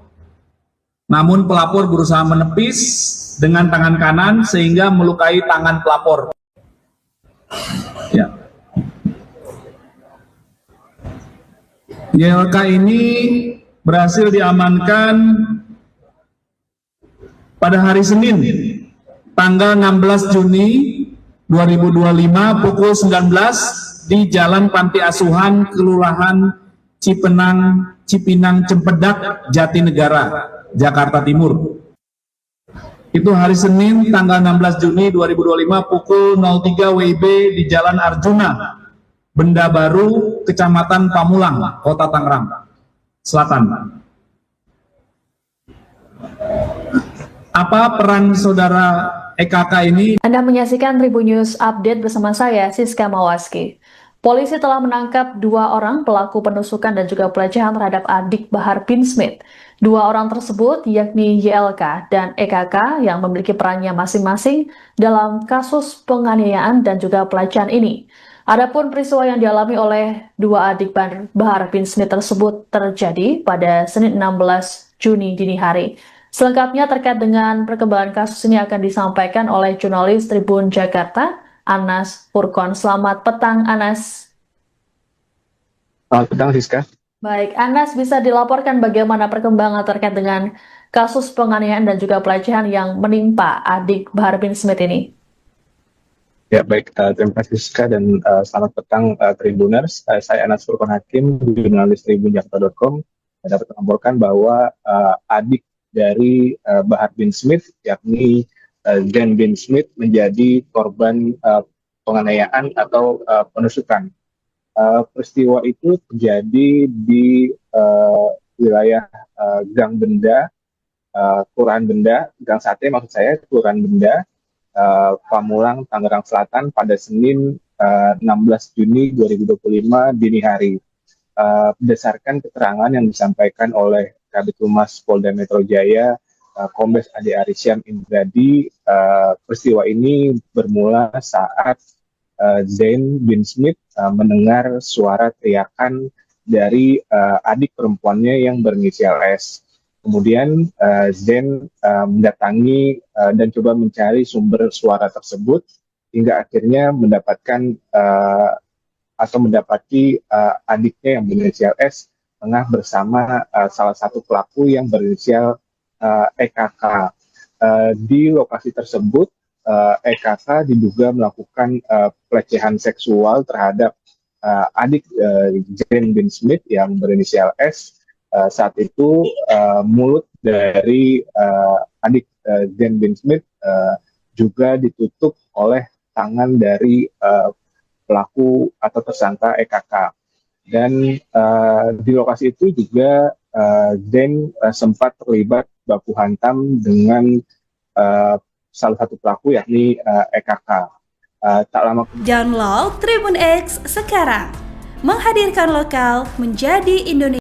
Namun pelapor berusaha menepis dengan tangan kanan sehingga melukai tangan pelapor. Ya. YLK ini berhasil diamankan pada hari Senin, tanggal 16 Juni 2025 pukul 19 di Jalan Panti Asuhan, Kelurahan Cipinang Cempedak, Jatinegara, Jakarta Timur. Itu hari Senin tanggal 16 Juni 2025 pukul 03 WIB di Jalan Arjuna, Benda Baru, Kecamatan Pamulang, Kota Tangerang Selatan. Apa peran saudara EKK ini? Anda menyaksikan Tribun News Update bersama saya, Siska Mawaski. Polisi telah menangkap 2 orang pelaku penusukan dan juga pelecehan terhadap adik Bahar bin Smith. 2 orang tersebut yakni YLK dan EKK yang memiliki perannya masing-masing dalam kasus penganiayaan dan juga pelecehan ini. Adapun peristiwa yang dialami oleh 2 adik Bahar bin Smith tersebut terjadi pada Senin 16 Juni dini hari. Selengkapnya terkait dengan perkembangan kasus ini akan disampaikan oleh jurnalis Tribun Jakarta, Anas Purkon. Selamat petang, Anas. Selamat petang, Siska. Baik, Anas, bisa dilaporkan bagaimana perkembangan terkait dengan kasus penganiayaan dan juga pelecehan yang menimpa adik Bahar bin Smith ini? Ya, baik. Terima kasih, Siska, dan selamat petang, Tribuners. Saya Anas Purkon Hakim, jurnalis tribunjakarta.com. Saya dapat melaporkan bahwa adik dari Bahar bin Smith, yakni Zain bin Smith, menjadi korban penganiayaan atau penusukan. Peristiwa itu terjadi di wilayah Gang Benda, Kelurahan Benda, Gang Sate maksud saya, Kelurahan Benda, Pamulang, Tangerang Selatan pada Senin 16 Juni 2025 dini hari. Berdasarkan keterangan yang disampaikan oleh Kabid Humas Polda Metro Jaya, Kombes Ade Arisyam Indradi, peristiwa ini bermula saat Zain bin Smith mendengar suara teriakan dari adik perempuannya yang berinisial S. Kemudian Zain mendatangi dan coba mencari sumber suara tersebut hingga akhirnya mendapatkan atau mendapati adiknya yang berinisial S tengah bersama salah satu pelaku yang berinisial EKK. Di lokasi tersebut, EKK diduga melakukan pelecehan seksual terhadap adik Zain bin Smith yang berinisial S. Saat itu mulut dari adik Zain bin Smith juga ditutup oleh tangan dari pelaku atau tersangka EKK. Dan di lokasi itu juga Zen sempat terlibat baku hantam dengan salah satu pelaku yakni EKK. Tak lama Download Tribun X sekarang, menghadirkan lokal menjadi Indonesia.